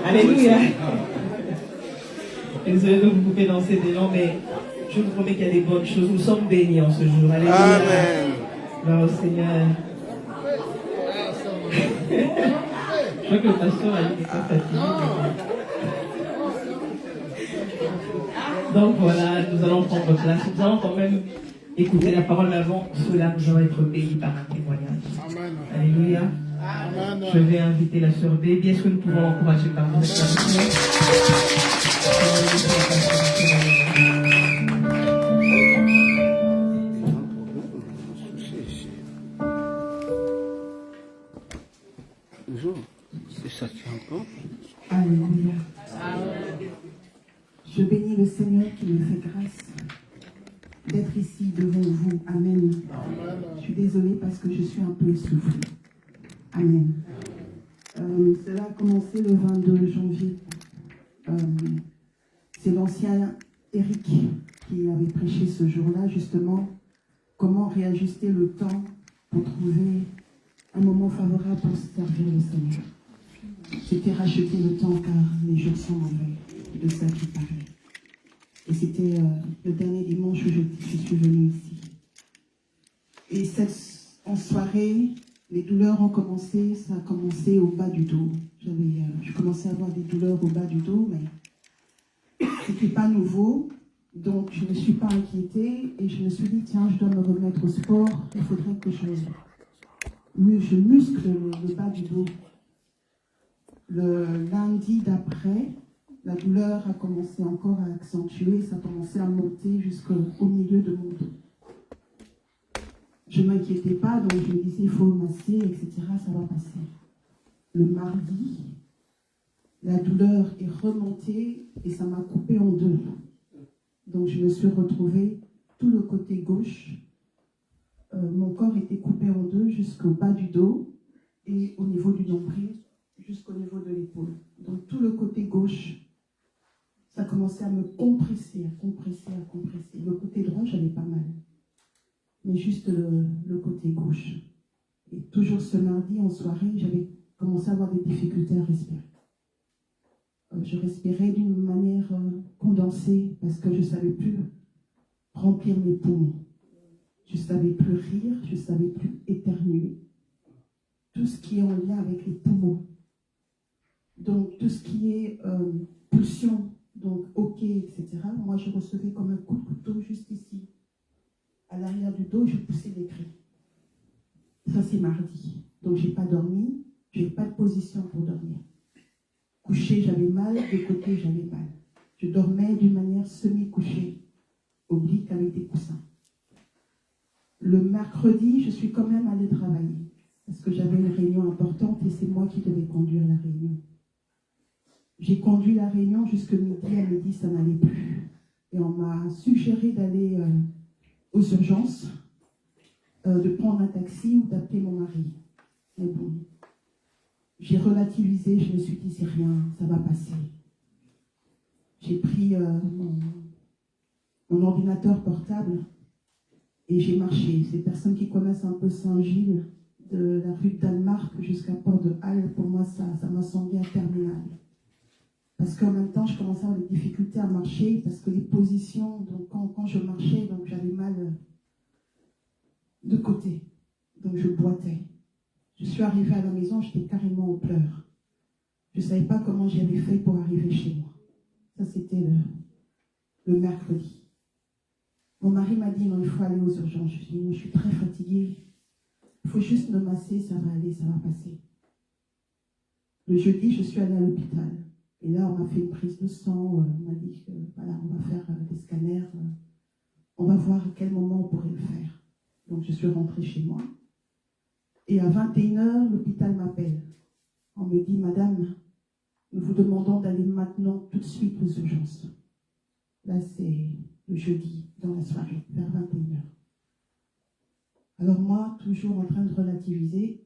Alléluia. Désolé de vous couper dans ces élans, mais je vous promets qu'il y a des bonnes choses. Nous sommes bénis en ce jour. Alléluia. Amen. Gloire au Seigneur. Je crois que le pasteur a dit qu'il était fatigué. Donc voilà, nous allons prendre place. Nous allons quand même écouter la parole, mais avant cela, nous allons être bénis par un témoignage. Amen. Alléluia. Amen. Je vais inviter la sœur Baby. Est-ce que nous pouvons l'encourager par nos acclamations? C'est ça qui entend. Alléluia. Je bénis le Seigneur qui me fait grâce d'être ici devant vous. Amen. Je suis désolée parce que je suis un peu essoufflée. Amen. Cela a commencé le 22 janvier. C'est l'ancien Eric qui avait prêché ce jour-là, justement, comment réajuster le temps pour trouver un moment favorable pour servir le Seigneur. C'était racheter le temps car les jours sont mauvais, de ça qu'il parlait. Et c'était le dernier dimanche où je suis venue ici. Et en soirée, les douleurs ont commencé, ça a commencé au bas du dos. Je commençais à avoir des douleurs au bas du dos, mais c'était pas nouveau. Donc je ne me suis pas inquiétée et je me suis dit, tiens, je dois me remettre au sport, il faudrait que je muscle le bas du dos. Le lundi d'après, la douleur a commencé encore à accentuer, ça a commencé à monter jusqu'au milieu de mon dos. Je ne m'inquiétais pas, donc je me disais, il faut masser, etc., ça va passer. Le mardi, la douleur est remontée et ça m'a coupé en deux. Donc je me suis retrouvée tout le côté gauche. Mon corps était coupé en deux jusqu'au bas du dos et au niveau du nombril jusqu'au niveau de l'épaule. Donc tout le côté gauche, ça commençait à me compresser, à compresser. Le côté droit, j'avais pas mal. Mais juste le côté gauche. Et toujours ce mardi, en soirée, j'avais commencé à avoir des difficultés à respirer. Je respirais d'une manière condensée parce que je ne savais plus remplir mes poumons. Je ne savais plus rire, je ne savais plus éternuer. Tout ce qui est en lien avec les poumons. Donc tout ce qui est pulsion, donc hoquet, etc. Moi je recevais comme un coup de couteau juste ici. À l'arrière du dos, je poussais des cris. Ça c'est mardi. Donc j'ai pas dormi, j'ai pas de position pour dormir. Couché, j'avais mal, de côté, j'avais mal. Je dormais d'une manière semi-couchée, oblique avec des coussins. Le mercredi, je suis quand même allée travailler, parce que j'avais une réunion importante et c'est moi qui devais conduire la réunion. J'ai conduit la réunion jusqu'à midi, à midi, ça n'allait plus. Et on m'a suggéré d'aller aux urgences, de prendre un taxi ou d'appeler mon mari. Mais bon, j'ai relativisé, je me suis dit, c'est rien, ça va passer. J'ai pris mon ordinateur portable et j'ai marché. Ces personnes qui connaissent un peu Saint-Gilles, de la rue de Danemark jusqu'à Port de Halle, pour moi, ça m'a semblé interminable. Parce qu'en même temps, je commençais à avoir des difficultés à marcher, parce que les positions, donc quand je marchais, donc j'avais mal de côté. Donc je boitais. Je suis arrivée à la maison, j'étais carrément en pleurs. Je ne savais pas comment j'avais fait pour arriver chez moi. Ça, c'était le mercredi. Mon mari m'a dit, non, il faut aller aux urgences. Je lui ai dit, non, je suis très fatiguée. Il faut juste me masser, ça va aller, ça va passer. Le jeudi, je suis allée à l'hôpital. Et là, on m'a fait une prise de sang. On m'a dit que, voilà, on va faire des scanners. On va voir à quel moment on pourrait le faire. Donc, je suis rentrée chez moi. Et à 21h, l'hôpital m'appelle. On me dit, madame, nous vous demandons d'aller maintenant tout de suite aux urgences. Là, c'est le jeudi, dans la soirée, vers 21h. Alors moi, toujours en train de relativiser,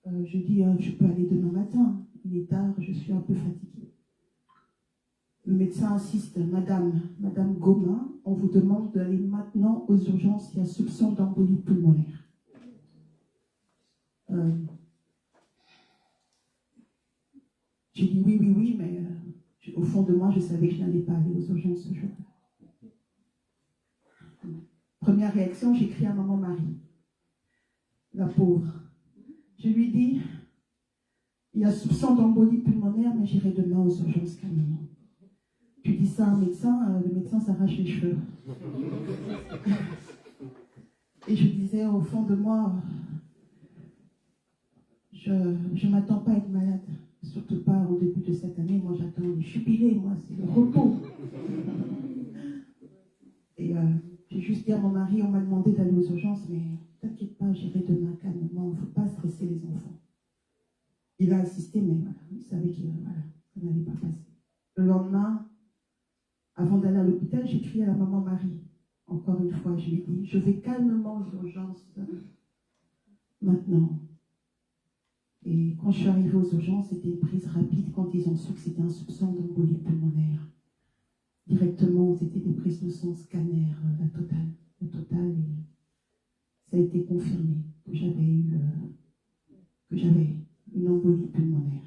je dis, je peux aller demain matin. Il est tard, je suis un peu fatiguée. Le médecin insiste, madame Gomin, on vous demande d'aller maintenant aux urgences, il y a soupçon d'embolie pulmonaire. J'ai dit oui, mais au fond de moi, je savais que je n'allais pas aller aux urgences ce jour-là. Première réaction, j'ai crié à maman Marie, la pauvre. Je lui dis, il y a soupçon d'embolie pulmonaire, mais j'irai demain aux urgences calmement. Tu dis ça à un médecin, le médecin s'arrache les cheveux. Et je disais au fond de moi, je ne m'attends pas à être malade, surtout pas au début de cette année. Moi, j'attends le jubilé, moi, c'est le repos. Et j'ai juste dit à mon mari, on m'a demandé d'aller aux urgences, mais t'inquiète pas, j'irai demain calmement, il ne faut pas stresser les enfants. Il a insisté, mais voilà, il savait que voilà, ça n'allait pas passer. Le lendemain, avant d'aller à l'hôpital, j'ai crié à la maman Marie. Encore une fois, je lui ai dit, je vais calmement aux urgences maintenant. Et quand je suis arrivée aux urgences, c'était une prise rapide quand ils ont su que c'était un soupçon d'embolie pulmonaire. directement, c'était des prises de sang, scanner, la totale. Et ça a été confirmé que j'avais une embolie pulmonaire.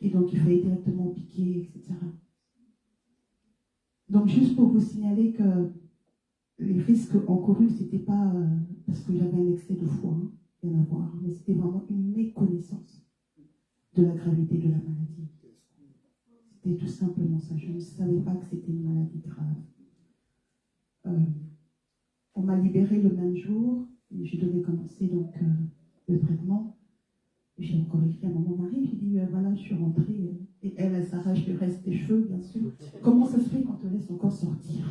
Et donc, il fallait directement piquer, etc. Donc, juste pour vous signaler que les risques encourus, ce n'était pas parce que j'avais un excès de foi, hein, rien à voir, mais c'était vraiment une méconnaissance de la gravité de la maladie. C'était tout simplement ça. Je ne savais pas que c'était une maladie grave. On m'a libérée le même jour, et je devais commencer donc le traitement. J'ai encore écrit à mon mari, j'ai dit voilà, je suis rentrée. Et elle s'arrache le reste des cheveux, bien sûr. Comment ça se fait qu'on te laisse encore sortir?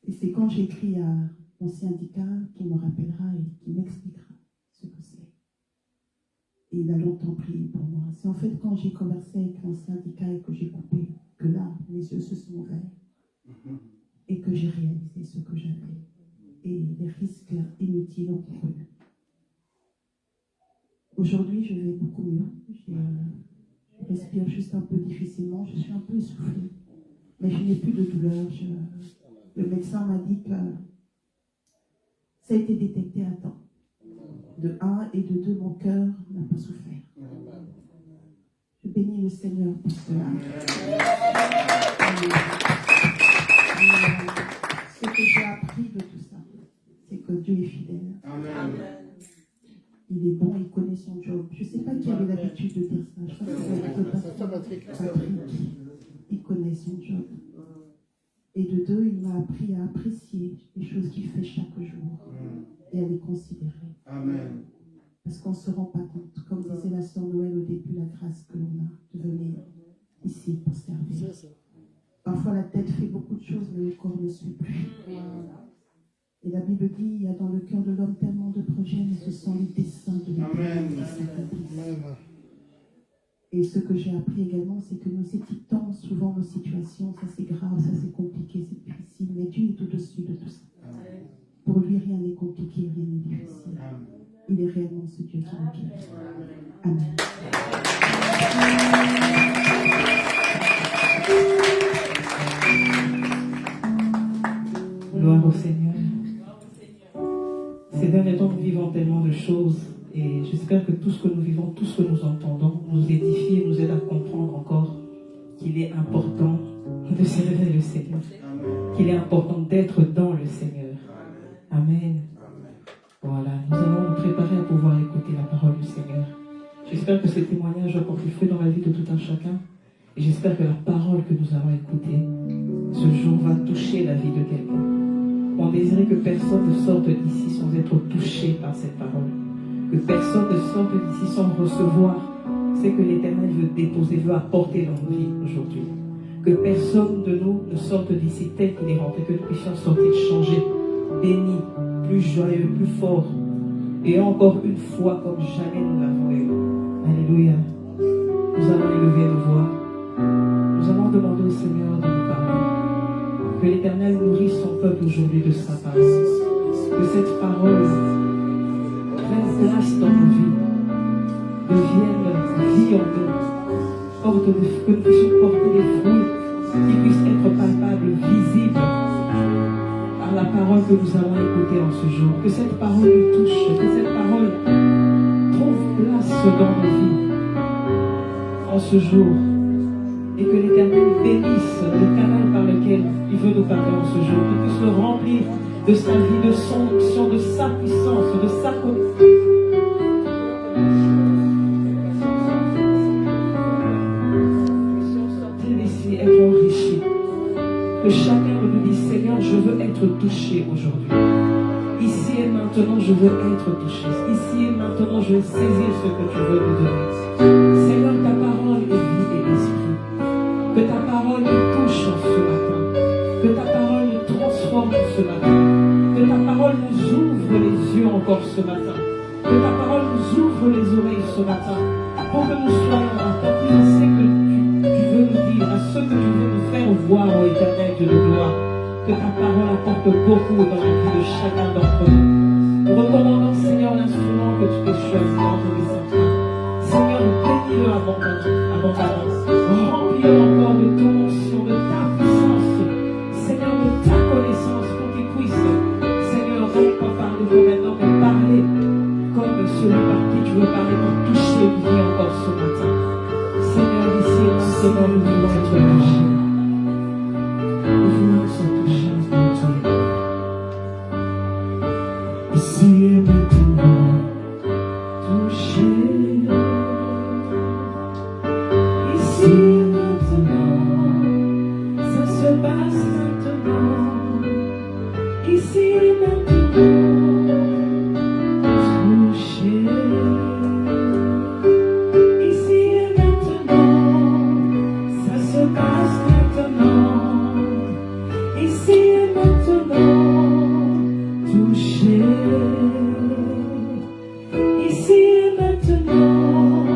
Et c'est quand j'écris à mon syndicat qui me rappellera et qui m'expliquera ce que c'est. Et il a longtemps prié pour moi. C'est en fait quand j'ai conversé avec mon syndicat et que j'ai coupé, que là, mes yeux se sont ouverts et que j'ai réalisé ce que j'avais et les risques inutiles encourus. Aujourd'hui, je vais beaucoup mieux. Je respire juste un peu difficilement. Je suis un peu essoufflée. Mais je n'ai plus de douleur. Le médecin m'a dit que ça a été détecté à temps. De 1 et de 2, mon cœur n'a pas souffert. Je bénis le Seigneur pour cela. Ce que j'ai appris de tout ça, c'est que Dieu est fidèle. Amen. Il est bon, il connaît son job. Je ne sais pas qui avait l'habitude de dire ça. Je crois que c'est Patrick. Il connaît son job. Et de 2, il m'a appris à apprécier les choses qu'il fait chaque jour et à les considérer. Amen. Parce qu'on ne se rend pas compte, comme disait la sœur Noël au début, la grâce que l'on a de venir ici pour servir. Parfois la tête fait beaucoup de choses, mais le corps ne suit plus. Et la Bible dit, il y a dans le cœur de l'homme tellement de projets, mais ce sont les desseins de l'Éternel qui s'accomplissent. Et ce que j'ai appris également, c'est que nous étiquetons souvent nos situations, ça c'est grave, ça c'est compliqué, c'est difficile, mais Dieu est au-dessus de tout ça. Pour lui, rien n'est compliqué, rien n'est difficile. Il est réellement ce Dieu qui nous guérit. Amen. Gloire au Seigneur. Ces derniers temps, nous vivons tellement de choses et j'espère que tout ce que nous vivons, tout ce que nous entendons, nous édifie et nous aide à comprendre encore qu'il est important de servir le Seigneur, qu'il est important d'être dans le Seigneur. Amen. Voilà, nous allons nous préparer à pouvoir écouter la parole du Seigneur. J'espère que ce témoignage va porter fruit dans la vie de tout un chacun et j'espère que la parole que nous allons écouter ce jour va toucher la vie de quelqu'un. On désirait que personne ne sorte d'ici sans être touché par cette parole. Que personne ne sorte d'ici sans recevoir ce que l'Éternel veut déposer, veut apporter dans nos vies aujourd'hui. Que personne de nous ne sorte d'ici tel qu'il est rentré, que nous puissions sortir changés, bénis, plus joyeux, plus forts, et encore une fois comme jamais nous l'avons eu. Alléluia. Nous allons élever nos voix. Nous allons demander au Seigneur de nous parler. Que l'Éternel nourrisse son peuple aujourd'hui de sa parole. Que cette parole prenne place dans nos vies, devienne vie en nous. Que nous puissions porter des fruits qui puissent être palpables, visibles par la parole que nous allons écouter en ce jour. Que cette parole nous touche, que cette parole trouve place dans nos vies en ce jour. Et que l'Éternel bénisse le canal par lequel il veut nous parler en ce jour. Qu'il puisse le remplir de sa vie, de son onction, de sa puissance, de sa connaissance. D'ici être enrichi. Que chacun nous dise, Seigneur, je veux être touché aujourd'hui. Ici et maintenant, je veux être touché. Ici et maintenant, je veux saisir ce que tu veux me donner. Seigneur, ta parole est vie et esprit. Que ta parole nous touche en ce matin. Que ta parole nous transforme ce matin. Que ta parole nous ouvre les yeux encore ce matin. Que ta parole nous ouvre les oreilles ce matin. Pour que nous soyons attentifs à ce que tu veux nous dire, à ce que tu veux nous faire voir, ô Éternel Dieu de gloire. Que ta parole apporte beaucoup dans la vie de chacun d'entre nous. Nous recommandons, Seigneur, l'instrument que tu t'es choisi entre les enfants. Seigneur, bénis-le abondamment. Remplis-le encore de ton Seigneur, nous voulons être touchés. Nous voulons être touchés. Ici et maintenant, touchés. Ici et maintenant, ça se passe maintenant. Ici et maintenant, touchés. Ici et maintenant, ça se passe maintenant. Ici et maintenant, touché. Ici et maintenant,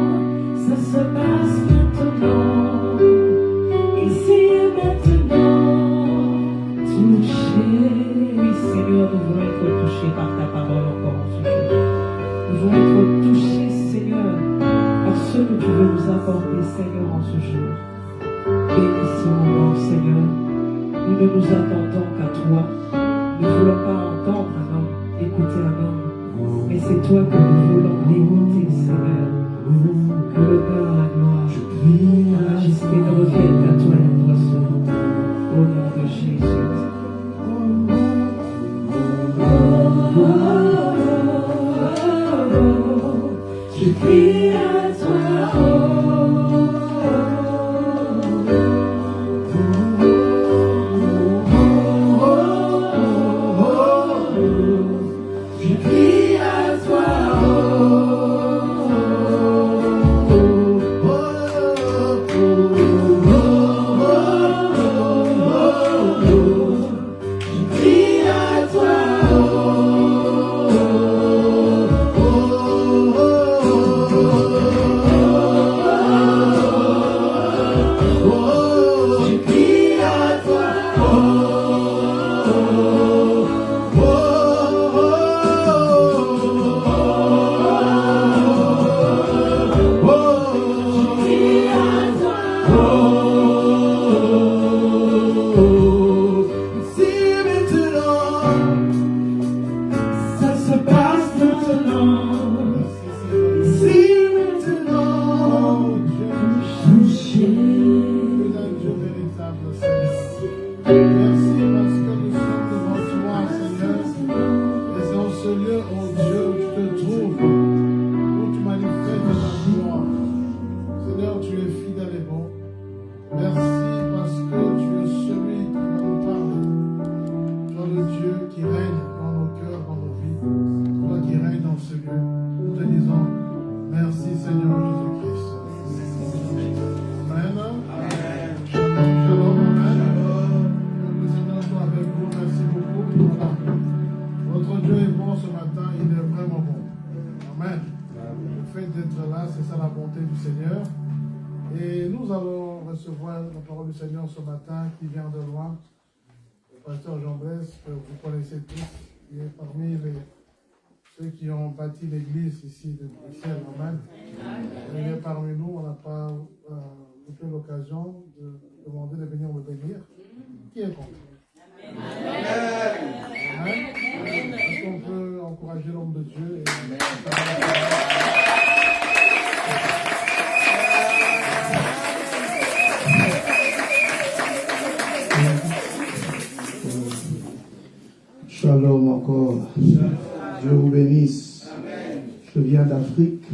ça se passe maintenant. Ici et maintenant, touché. Oui, Seigneur, nous voulons être touchés par ta parole encore en ce jour. Nous voulons être touchés, Seigneur, par ce que tu veux nous apporter, Seigneur, en ce jour. Bénissons-nous, Seigneur. Nous ne nous attendons qu'à toi. Nous ne voulons pas entendre un homme, écouter un homme. Mais c'est toi que nous voulons écouter, Seigneur. Que l'honneur, la gloire, la majesté ne reviennent qu'à toi et à toi seul. Au nom de Jésus. Je crie à toi. Je crie à toi. Je crie à toi. Je crie à toi. Ça se passe maintenant. Ici maintenant, touché. Dieu véritable, Seigneur. Merci parce que nous sommes devant toi, Seigneur. Et dans ce lieu, oh Dieu, où tu te trouves, où tu manifestes ta gloire. Seigneur, tu es fidèle et bon. Merci parce que tu es celui qui va nous parler. Toi, le Dieu qui règne dans nos cœurs, dans nos vies. Toi qui règne dans ce lieu. Nous te disons merci, Seigneur Jésus-Christ. Amen. Shalom, amen. Que le Seigneur soit avec vous. Merci beaucoup. Voilà. Votre Dieu est bon ce matin. Il est vraiment bon. Amen. Le fait d'être là, c'est ça la bonté du Seigneur. Et nous allons recevoir la parole du Seigneur ce matin qui vient de loin. Le pasteur Jean-Blaise, que vous connaissez tous, qui est parmi ceux qui ont bâti l'église ici de Bruxelles. Amen. Il est parmi nous, on n'a pas eu l'occasion de demander de venir le bénir. Qui est contre? Amen. Est-ce qu'on peut encourager l'homme de Dieu Shalom encore. Dieu vous bénisse. Je viens d'Afrique.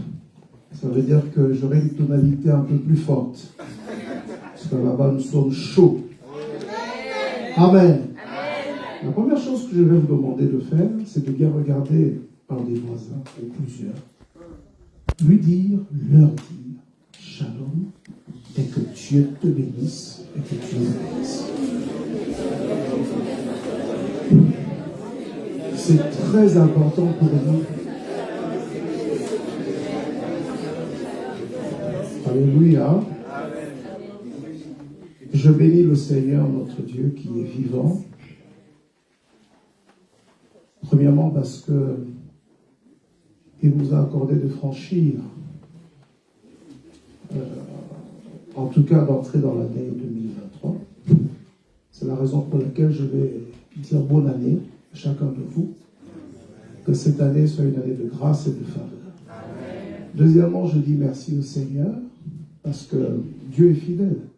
Ça veut dire que j'aurai une tonalité un peu plus forte. Parce que là-bas, nous sommes chauds. Amen. La première chose que je vais vous demander de faire, c'est de bien regarder par des voisins ou plusieurs. Lui dire, leur dire, Shalom, et que Dieu te bénisse, et que Dieu te bénisse. C'est très important pour nous. Alléluia. Je bénis le Seigneur, notre Dieu, qui est vivant. Premièrement parce que il nous a accordé de franchir, en tout cas d'entrer dans l'année 2023. C'est la raison pour laquelle je vais dire bonne année à chacun de vous. Que cette année soit une année de grâce et de faveur. Deuxièmement, je dis merci au Seigneur parce que Dieu est fidèle.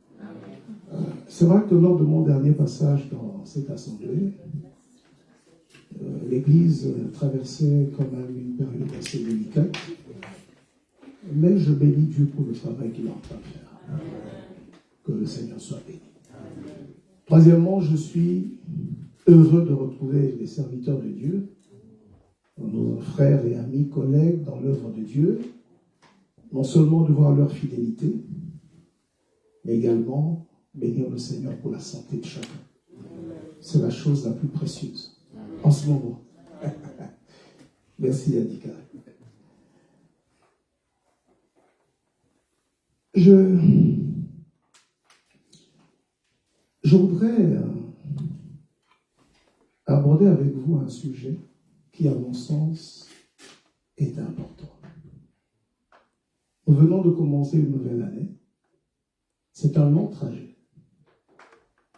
C'est vrai que lors de mon dernier passage dans cette assemblée, l'Église traversait quand même une période assez délicate, mais je bénis Dieu pour le travail qu'il est en train de faire. Que le Seigneur soit béni. Troisièmement, je suis heureux de retrouver les serviteurs de Dieu, nos frères et amis, collègues dans l'œuvre de Dieu, non seulement de voir leur fidélité, mais également bénir le Seigneur pour la santé de chacun. C'est la chose la plus précieuse en ce moment. Merci Yadika. Je voudrais aborder avec vous un sujet qui, à mon sens, est important. Nous venons de commencer une nouvelle année. C'est un long trajet.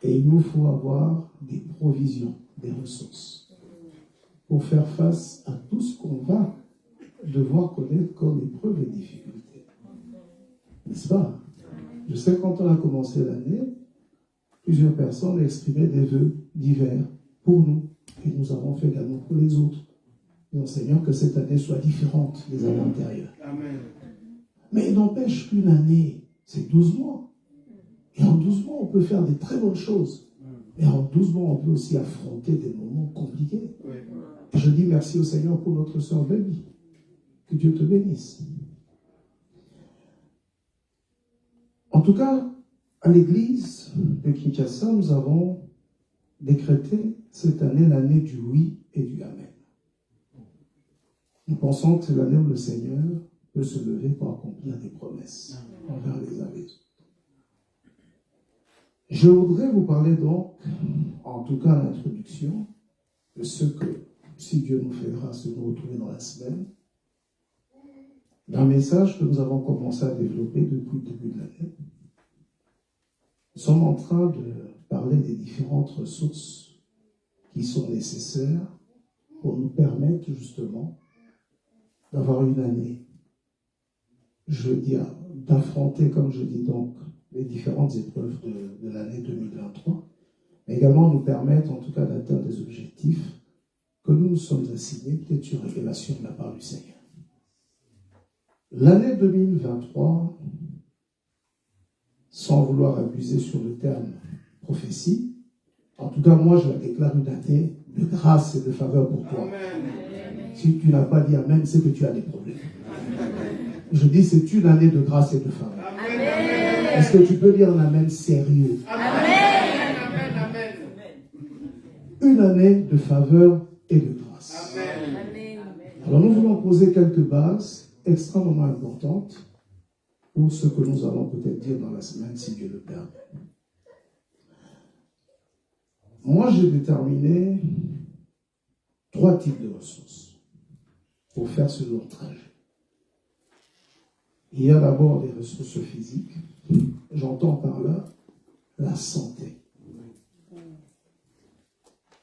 Et il nous faut avoir des provisions, des ressources, pour faire face à tout ce qu'on va devoir connaître comme épreuves et difficultés. N'est-ce pas? Je sais, quand on a commencé l'année, plusieurs personnes exprimaient des vœux divers pour nous. Et nous avons fait également pour les autres. Nous Seigneur, que cette année soit différente des années antérieures. Amen. Mais il n'empêche qu'une année, c'est 12 mois. Et en 12 mois, on peut faire des très bonnes choses. Mais en 12 mois, on peut aussi affronter des moments compliqués. Et je dis merci au Seigneur pour notre sœur Baby. Que Dieu te bénisse. En tout cas, à l'église de Kinshasa, nous avons décrété cette année l'année du oui et du amen. Nous pensons que c'est l'année où le Seigneur peut se lever pour accomplir des promesses envers les uns et les autres. Je voudrais vous parler donc, en tout cas à l'introduction, de ce que, si Dieu nous fait grâce de nous retrouver dans la semaine, d'un message que nous avons commencé à développer depuis le début de l'année. Nous sommes en train de parler des différentes ressources qui sont nécessaires pour nous permettre justement d'avoir une année, je veux dire, d'affronter, comme je dis donc, les différentes épreuves de l'année 2023, mais également nous permettre en tout cas d'atteindre des objectifs que nous nous sommes assignés, peut-être sur révélation de la part du Seigneur. L'année 2023, sans vouloir abuser sur le terme prophétie, en tout cas moi je la déclare une année de grâce et de faveur pour toi. Amen. Si tu n'as pas dit Amen, c'est que tu as des problèmes. Je dis c'est une année de grâce et de faveur. Amen. Est-ce que tu peux dire un Amen sérieux? Amen. Amen. Une année de faveur et de grâce. Amen. Alors nous voulons poser quelques bases extrêmement importantes pour ce que nous allons peut-être dire dans la semaine, si Dieu le permet. Moi, j'ai déterminé 3 types de ressources pour faire ce long trajet. Il y a d'abord des ressources physiques. J'entends par là la santé.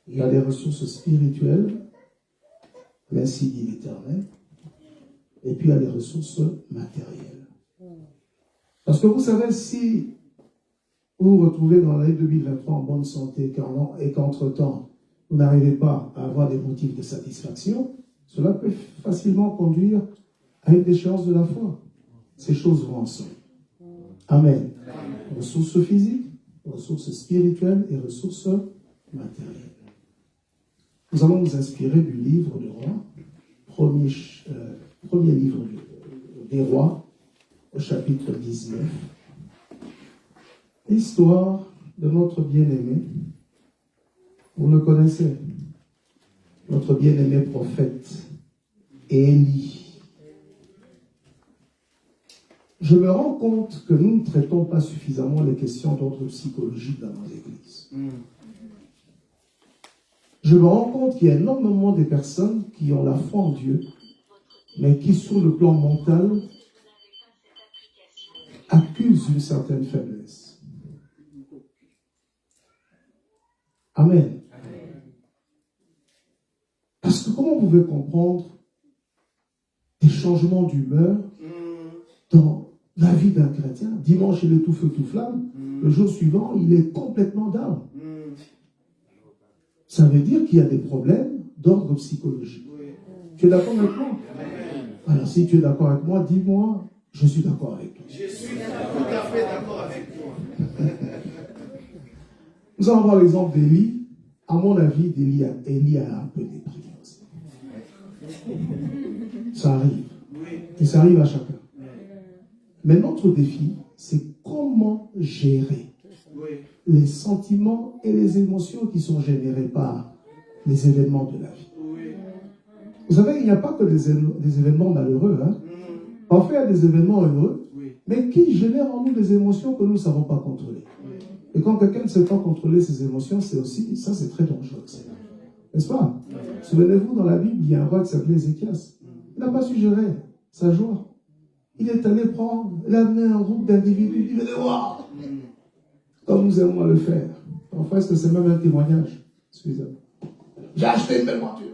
Il y a des ressources spirituelles, ainsi dit l'Éternel. Et puis il y a les ressources matérielles. Parce que vous savez, si vous vous retrouvez dans l'année 2023 en bonne santé et qu'entre-temps, vous n'arrivez pas à avoir des motifs de satisfaction, cela peut facilement conduire à une déchéance de la foi. Ces choses vont ensemble. Amen. Ressources physiques, ressources spirituelles et ressources matérielles. Nous allons nous inspirer du livre de Rois, premier livre des Rois, au chapitre 19. L'histoire de notre bien-aimé, vous le connaissez, notre bien-aimé prophète Élie. Je me rends compte que nous ne traitons pas suffisamment les questions d'ordre psychologique dans nos églises. Je me rends compte qu'il y a énormément de personnes qui ont la foi en Dieu, mais qui, sur le plan mental, accusent une certaine faiblesse. Amen. Parce que comment vous pouvez comprendre des changements d'humeur dans la vie d'un chrétien. Dimanche, il est tout feu, tout flamme. Le jour suivant, il est complètement down. Ça veut dire qu'il y a des problèmes d'ordre psychologique. Tu es d'accord avec moi? Alors, si tu es d'accord avec moi, dis-moi, je suis d'accord avec toi. Je suis tout à fait d'accord avec toi. Nous allons voir l'exemple d'Élie. À mon avis, Élie a un peu déprimé aussi. Ça arrive. Et ça arrive à chacun. Mais notre défi, c'est comment gérer les sentiments et les émotions qui sont générés par les événements de la vie. Vous savez, il n'y a pas que des événements malheureux. Hein? Parfois, il y a des événements heureux, mais qui génèrent en nous des émotions que nous ne savons pas contrôler. Et quand quelqu'un ne sait pas contrôler ses émotions, c'est aussi, ça c'est très dangereux. N'est-ce pas? Souvenez-vous, dans la Bible, il y a un roi qui s'appelait Ézéchias. Il n'a pas su gérer sa joie. Il est allé prendre, il a amené un groupe d'individus, il venait voir. Comme nous aimons le faire. Parfois, est-ce que c'est même un témoignage? Excusez-moi. J'ai acheté une belle voiture.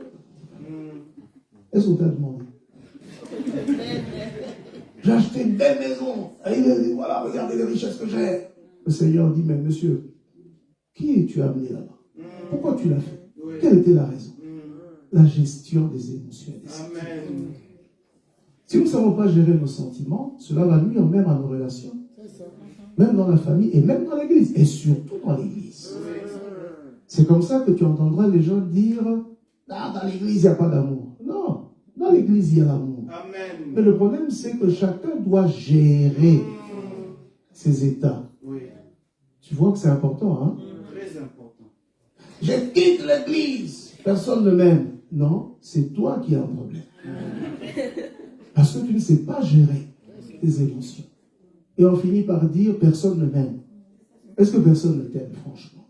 Est-ce qu'on t'a demandé? J'ai acheté une belle maison. Et il a dit, voilà, regardez les richesses que j'ai. Le Seigneur dit, mais monsieur, qui es-tu amené là-bas? Pourquoi tu l'as fait? Quelle était la raison? La gestion des émotions et des sentiments. Si nous ne savons pas gérer nos sentiments, cela va nuire même à nos relations. Même dans la famille et même dans l'église. Et surtout dans l'église. C'est comme ça que tu entendras les gens dire, ah, dans l'église, il n'y a pas d'amour. Non, dans l'église, il y a l'amour. Mais le problème, c'est que chacun doit gérer ses états. Tu vois que c'est important, hein? Très important. Je quitte l'église. Personne ne m'aime. Non, c'est toi qui as un problème. Parce que tu ne sais pas gérer tes émotions. Et on finit par dire, personne ne m'aime. Est-ce que personne ne t'aime, franchement?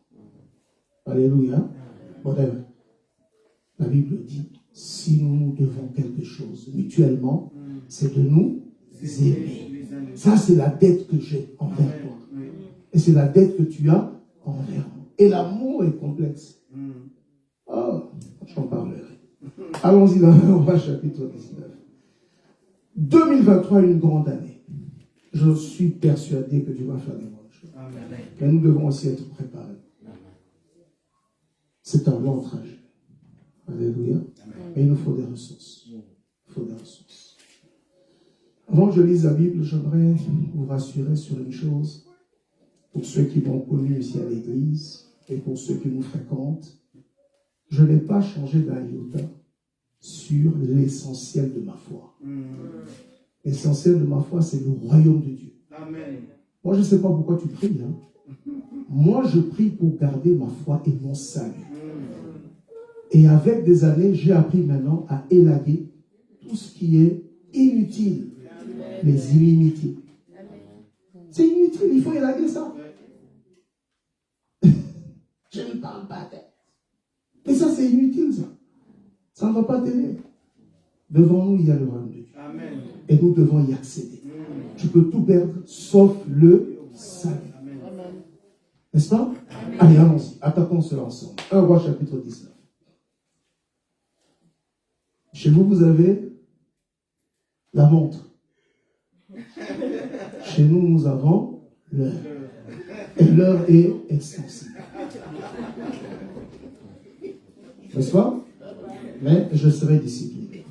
Alléluia. Whatever. La Bible dit, si nous nous devons quelque chose mutuellement, c'est de nous aimer. Ça, c'est la dette que j'ai envers toi. Et c'est la dette que tu as envers moi. Et l'amour est complexe. Oh, j'en parlerai. Allons-y dans le roi chapitre 19. 2023 est une grande année. Je suis persuadé que Dieu va faire des bonnes choses. Mais nous devons aussi être préparés. C'est un long trajet. Alléluia. Et il nous faut des ressources. Il faut des ressources. Avant que je lise la Bible, j'aimerais vous rassurer sur une chose. Pour ceux qui m'ont connu ici à l'église et pour ceux qui nous fréquentent, je n'ai pas changé d'un iota sur l'essentiel de ma foi. L'essentiel de ma foi, c'est le royaume de Dieu. Amen. Moi, je ne sais pas pourquoi tu pries. Hein. Moi, je prie pour garder ma foi et mon salut. Et avec des années, j'ai appris maintenant à élaguer tout ce qui est inutile, les inimitiés. C'est inutile, il faut élaguer ça. Je ne parle pas tête. Mais ça, c'est inutile, ça. Ça ne va pas t'aider. Devant nous, il y a le royaume de Dieu. Amen. Et nous devons y accéder. Tu peux tout perdre, sauf le salut. N'est-ce pas? Allez, allons-y. Attaquons cela ensemble. 1 Roi chapitre 19. Chez vous, vous avez la montre. Chez nous, nous avons l'heure. Et l'heure est extensible. N'est-ce pas? Mais je serai discipliné.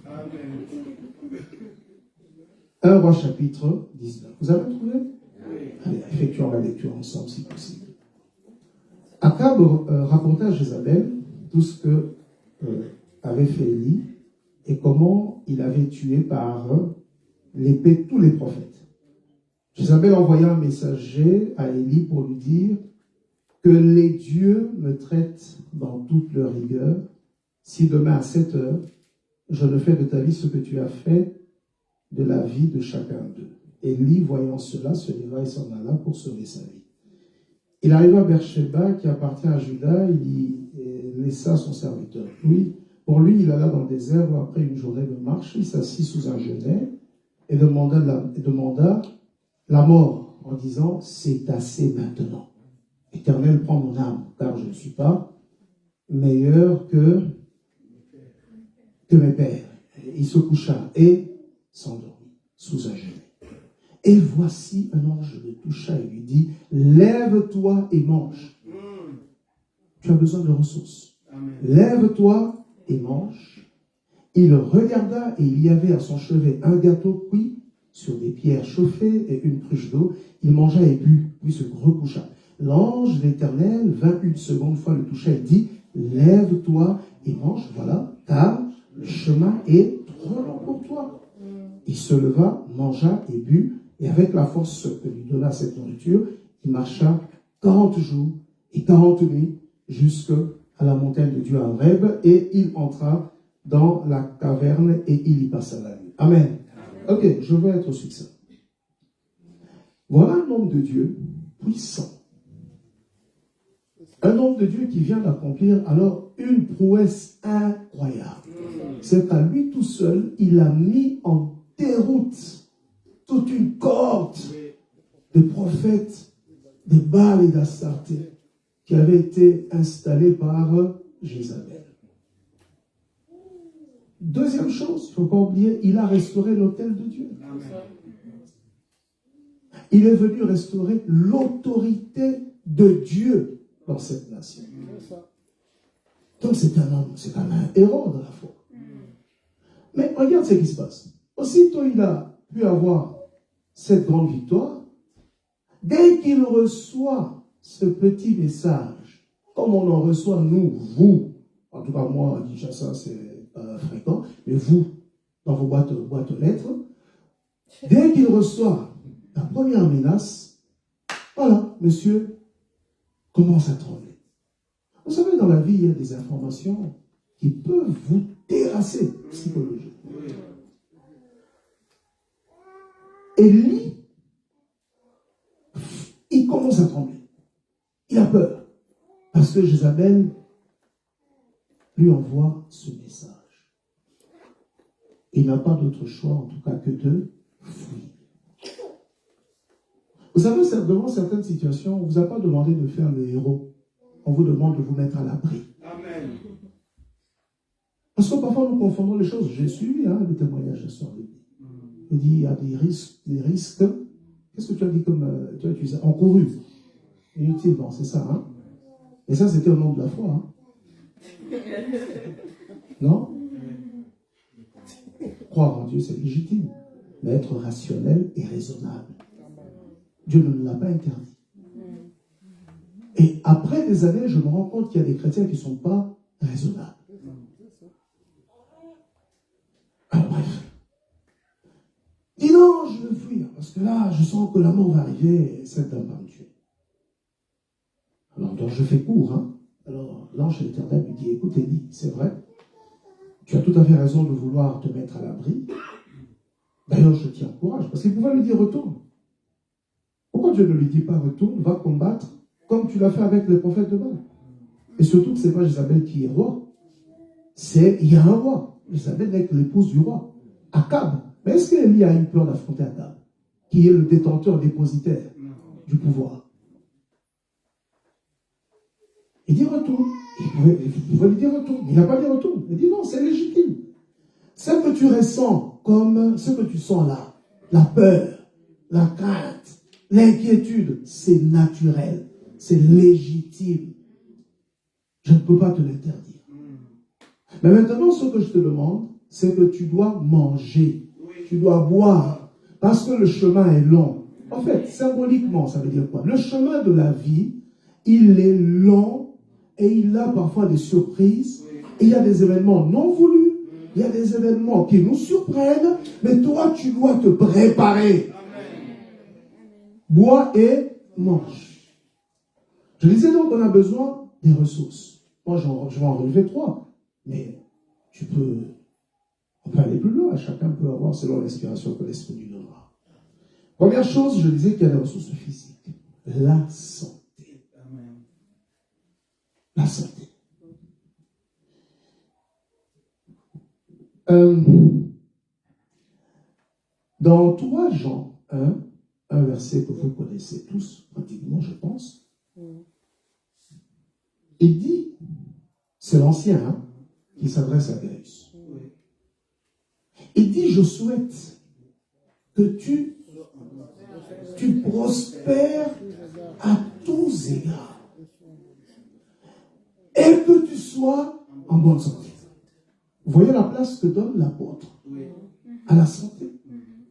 1 Roi chapitre 19. Vous avez trouvé? Allez, effectuons la lecture ensemble si possible. Akab rapporta à Jézabel tout ce que avait fait Élie et comment il avait tué par l'épée tous les prophètes. Jézabel envoya un messager à Élie pour lui dire que les dieux me traitent dans toute leur rigueur si demain à 7 heures, je ne fais de ta vie ce que tu as fait de la vie de chacun d'eux. Élie, voyant cela, se leva et s'en alla pour sauver sa vie. Il arriva à Beersheba, qui appartient à Juda, il y laissa son serviteur. Pour lui, il alla dans le désert où, après une journée de marche, il s'assit sous un genêt et demanda la mort en disant, c'est assez maintenant. Éternel, prends mon âme, car je ne suis pas meilleur que mes pères. Il se coucha et s'endormit sous un genêt. Et voici un ange le toucha et lui dit, lève-toi et mange. Tu as besoin de ressources. Lève-toi et mange. Il regarda et il y avait à son chevet un gâteau cuit sur des pierres chauffées et une cruche d'eau. Il mangea et but, puis se recoucha. L'ange de l'Éternel vint une seconde fois le toucher et dit, lève-toi et mange, voilà, car le chemin est trop long pour toi. Il se leva, mangea et but, et avec la force que lui donna cette nourriture, il marcha 40 jours et 40 nuits jusqu'à la montagne de Dieu à Horeb, et il entra dans la caverne et il y passa la nuit. Amen. Ok, je veux être succinct. Voilà un homme de Dieu puissant. Un homme de Dieu qui vient d'accomplir alors une prouesse incroyable. C'est à lui tout seul, il a mis en déroute toute une cohorte de prophètes, de Baal et d'Astarté qui avaient été installés par Jézabel. Deuxième chose, il ne faut pas oublier, il a restauré l'autel de Dieu. Il est venu restaurer l'autorité de Dieu dans cette nation. Donc c'est un homme, c'est quand même un héros de la foi. Mais regarde ce qui se passe. Aussitôt il a pu avoir cette grande victoire, dès qu'il reçoit ce petit message, comme on en reçoit nous, vous, en tout cas moi, à Kinshasa, c'est fréquent, mais vous, dans vos boîtes aux lettres, dès qu'il reçoit la première menace, voilà, monsieur commence à trembler. Vous savez, dans la vie, il y a des informations qui peuvent vous terrasser psychologiquement. Élie, il commence à trembler. Il a peur. Parce que Jézabel lui envoie ce message. Il n'a pas d'autre choix, en tout cas, que de fuir. Vous savez, devant certaines situations, on ne vous a pas demandé de faire le héros. On vous demande de vous mettre à l'abri. Amen. Parce que parfois, nous confondons les choses. J'ai suivi le témoignage de Sœur Lydie. Il dit, il y a des risques. Qu'est-ce que tu as dit comme tu as utilisé? Encourus. Inutilement, c'est ça. Hein? Et ça, c'était au nom de la foi. Hein? Non? Croire en Dieu, c'est légitime. Mais être rationnel et raisonnable. Dieu ne nous l'a pas interdit. Et après des années, je me rends compte qu'il y a des chrétiens qui ne sont pas raisonnables. Alors bref. Dis non, je veux fuir, parce que là, je sens que la mort va arriver et cette dame va me tuer. Alors, donc je fais court. Hein. Alors, l'ange de l'Éternel lui dit, écoute, Élie, c'est vrai, tu as tout à fait raison de vouloir te mettre à l'abri. D'ailleurs, je t'y encourage, parce qu'il pouvait lui dire, retourne. Pourquoi Dieu ne lui dit pas, retourne, va combattre, comme tu l'as fait avec les prophètes de Baal? Et surtout que ce n'est pas Jézabel qui est roi. Il y a un roi. Jézabel n'est que l'épouse du roi. Akab. Mais est-ce qu'Élie a eu peur d'affronter Akab, qui est le détenteur dépositaire du pouvoir? Il dit retourne. Il pouvait lui dire retourne. Il n'a pas dit retourne. Il dit non, c'est légitime. Ce que tu ressens comme ce que tu sens là, la peur, la crainte, l'inquiétude, c'est naturel. C'est légitime. Je ne peux pas te l'interdire. Mais maintenant, ce que je te demande, c'est que tu dois manger. Tu dois boire. Parce que le chemin est long. En fait, symboliquement, ça veut dire quoi? Le chemin de la vie, il est long et il a parfois des surprises. Et il y a des événements non voulus. Il y a des événements qui nous surprennent. Mais toi, tu dois te préparer. Bois et mange. Je disais donc qu'on a besoin des ressources. Moi, je vais en relever 3. Mais on peut aller plus loin. Chacun peut avoir selon l'inspiration que l'Esprit lui donnera. Première chose, je disais qu'il y a des ressources physiques. La santé. La santé. Dans 3 Jean 1, un verset que vous connaissez tous, pratiquement, je pense, il dit, c'est l'ancien qui s'adresse à Gaius. Il dit, je souhaite que tu Tu prospères à tous égards. Et que tu sois en bonne santé. Vous voyez la place que donne l'apôtre à la santé.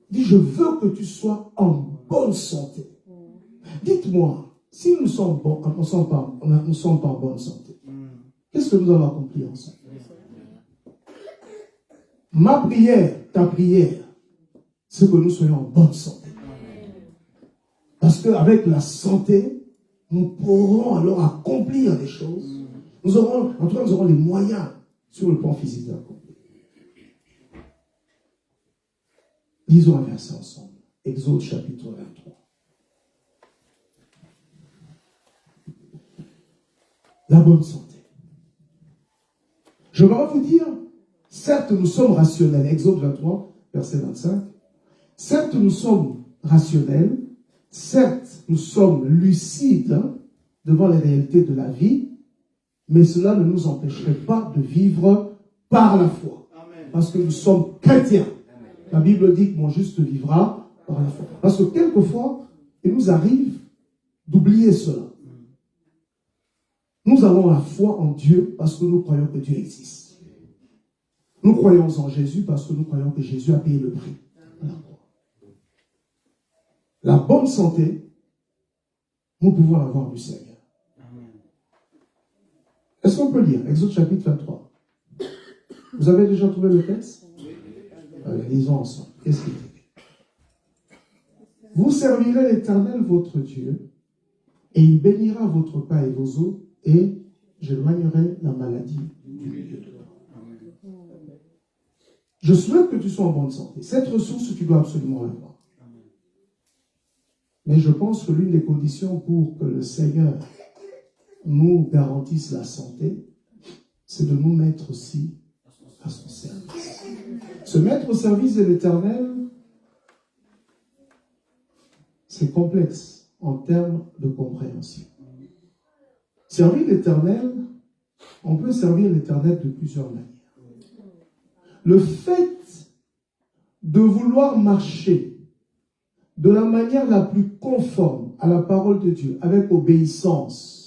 Il dit, je veux que tu sois en bonne santé. Dites-moi, si nous sommes bons, nous ne sommes pas en bonne santé, qu'est-ce que nous allons accomplir ensemble? Ma prière, ta prière, c'est que nous soyons en bonne santé. Parce qu'avec la santé, nous pourrons alors accomplir des choses. Nous aurons les moyens sur le plan physique d'accomplir. Lisons un verset ensemble. Exode chapitre 23. La bonne santé. Je vais vous dire, certes nous sommes rationnels. Exode 23, verset 25. Certes nous sommes rationnels. Certes nous sommes lucides devant les réalités de la vie. Mais cela ne nous empêcherait pas de vivre par la foi. Amen. Parce que nous sommes chrétiens. Amen. La Bible dit que mon juste vivra par la foi. Parce que quelquefois, il nous arrive d'oublier cela. Nous avons la foi en Dieu parce que nous croyons que Dieu existe. Nous croyons en Jésus parce que nous croyons que Jésus a payé le prix. La bonne santé, nous pouvons l'avoir du Seigneur. Est-ce qu'on peut lire Exode chapitre 23? Vous avez déjà trouvé le texte? Allez, lisons ensemble. Qu'est-ce qu'il dit? Vous servirez l'Éternel votre Dieu, et il bénira votre pain et vos eaux, et j'éloignerai la maladie du milieu de vous. Je souhaite que tu sois en bonne santé. Cette ressource, tu dois absolument l'avoir. Mais je pense que l'une des conditions pour que le Seigneur nous garantisse la santé, c'est de nous mettre aussi à son service. Se mettre au service de l'Éternel, c'est complexe en termes de compréhension. Servir l'Éternel, on peut servir l'Éternel de plusieurs manières. Le fait de vouloir marcher de la manière la plus conforme à la parole de Dieu, avec obéissance,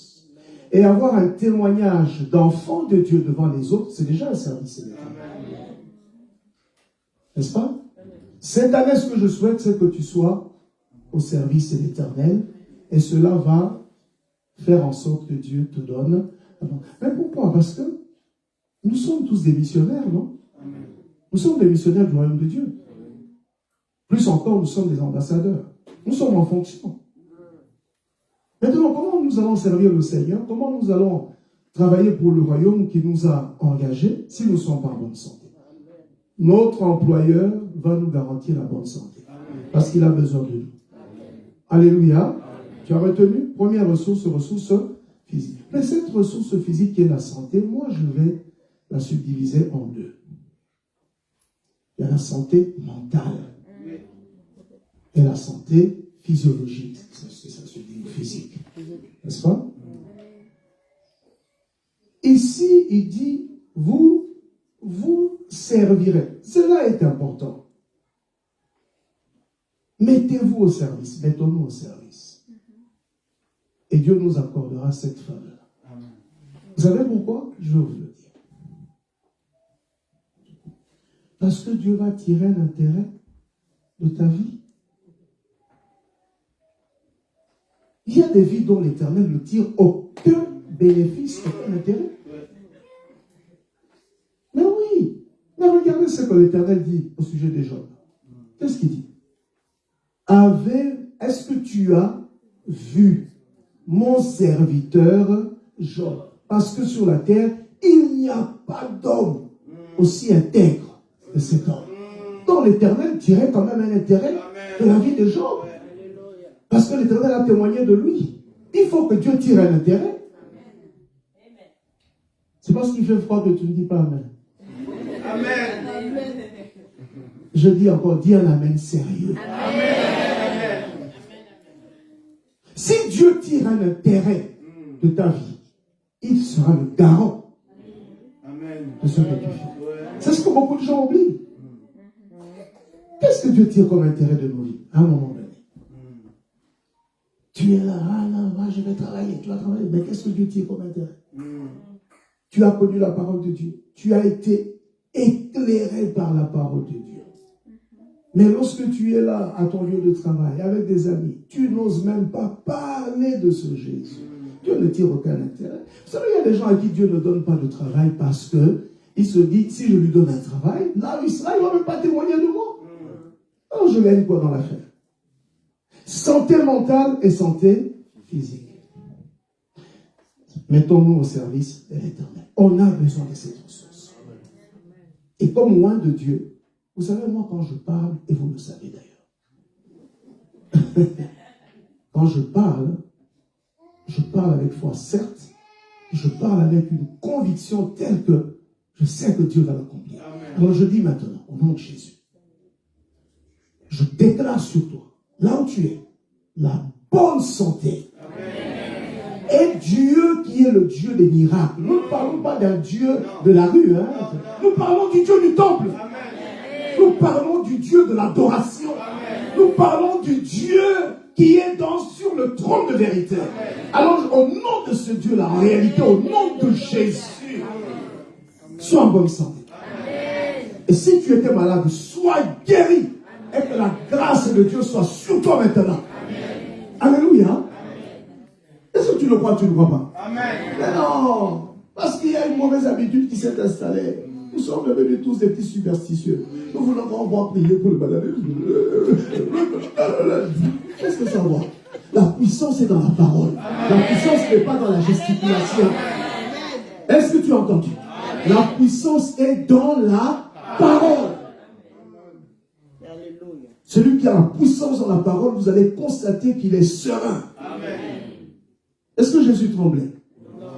et avoir un témoignage d'enfant de Dieu devant les autres, c'est déjà un service éternel. N'est-ce pas? Cette année, ce que je souhaite, c'est que tu sois au service de l'Éternel, et cela va faire en sorte que Dieu te donne. Mais pourquoi? Parce que nous sommes tous des missionnaires, non? Nous sommes des missionnaires du royaume de Dieu. Plus encore, nous sommes des ambassadeurs. Nous sommes en fonction. Maintenant, comment nous allons servir le Seigneur? Comment nous allons travailler pour le royaume qui nous a engagés si nous ne sommes pas en bonne santé? Notre employeur va nous garantir la bonne santé. Parce qu'il a besoin de nous. Alléluia. Tu as retenu? Première ressource physique. Mais cette ressource physique qui est la santé, moi je vais la subdiviser en deux. Il y a la santé mentale et la santé physiologique. Ça se dit physique. N'est-ce pas? Ici, il dit, vous servirez. Cela est important. Mettez-vous au service. Mettons-nous au service. Et Dieu nous accordera cette faveur. Vous savez pourquoi? Je vais vous le dire. Parce que Dieu va tirer l'intérêt de ta vie. Il y a des vies dont l'Éternel ne tire aucun bénéfice, aucun intérêt. Mais oui. Mais regardez ce que l'Éternel dit au sujet des Job. Qu'est-ce qu'il dit? Est-ce que tu as vu mon serviteur Job? Parce que sur la terre, il n'y a pas d'homme aussi intègre que cet homme. Donc l'Éternel tirait quand même un intérêt de la vie de Job. Parce que l'Éternel a témoigné de lui. Il faut que Dieu tire un intérêt. C'est parce qu'il fait froid que tu ne dis pas Amen. Amen. Je dis encore, dis un Amen sérieux. Amen. Si Dieu tire un intérêt de ta vie, il sera le garant de ce que tu fais. C'est ce que beaucoup de gens oublient. Qu'est-ce que Dieu tire comme intérêt de nos vies à un moment donné? Tu es là, moi je vais travailler, tu vas travailler. Mais qu'est-ce que Dieu tire comme intérêt? Tu as connu la parole de Dieu. Tu as été éclairé par la parole de Dieu. Mais lorsque tu es là, à ton lieu de travail, avec des amis, tu n'oses même pas parler de ce Jésus. Dieu ne tire aucun intérêt. Vous savez, il y a des gens à qui Dieu ne donne pas de travail parce que il se dit, si je lui donne un travail, là où il sera, il ne va même pas témoigner de moi. Alors je gagne quoi dans l'affaire? Santé mentale et santé physique. Mettons-nous au service de l'Éternel. On a besoin de cette ressource. Et comme loin de Dieu, vous savez, moi, quand je parle, et vous le savez d'ailleurs, quand je parle avec foi, certes, je parle avec une conviction telle que je sais que Dieu va l'accomplir. Alors je dis maintenant, au nom de Jésus, je déclare sur toi, là où tu es, la bonne santé. Et Dieu qui est le Dieu des miracles. Nous ne parlons pas d'un Dieu de la rue. Hein. Nous parlons du Dieu du temple. Nous parlons du Dieu de l'adoration. Nous parlons du Dieu qui est sur le trône de vérité. Alors, au nom de ce Dieu-là, en réalité, au nom de Jésus, sois en bonne santé. Et si tu étais malade, sois guéri. Et que la grâce de Dieu soit sur toi maintenant. Alléluia. Est-ce que tu le crois, tu ne le crois pas? Mais non. Parce qu'il y a une mauvaise habitude qui s'est installée. Nous sommes devenus tous des petits superstitieux. Nous voulons qu'on prier pour le malade. Qu'est-ce que ça va? La puissance est dans la parole. La puissance n'est pas dans la gesticulation. Est-ce que tu as entendu? La puissance est dans la parole. Celui qui a la puissance dans la parole, vous allez constater qu'il est serein. Est-ce que Jésus tremblait?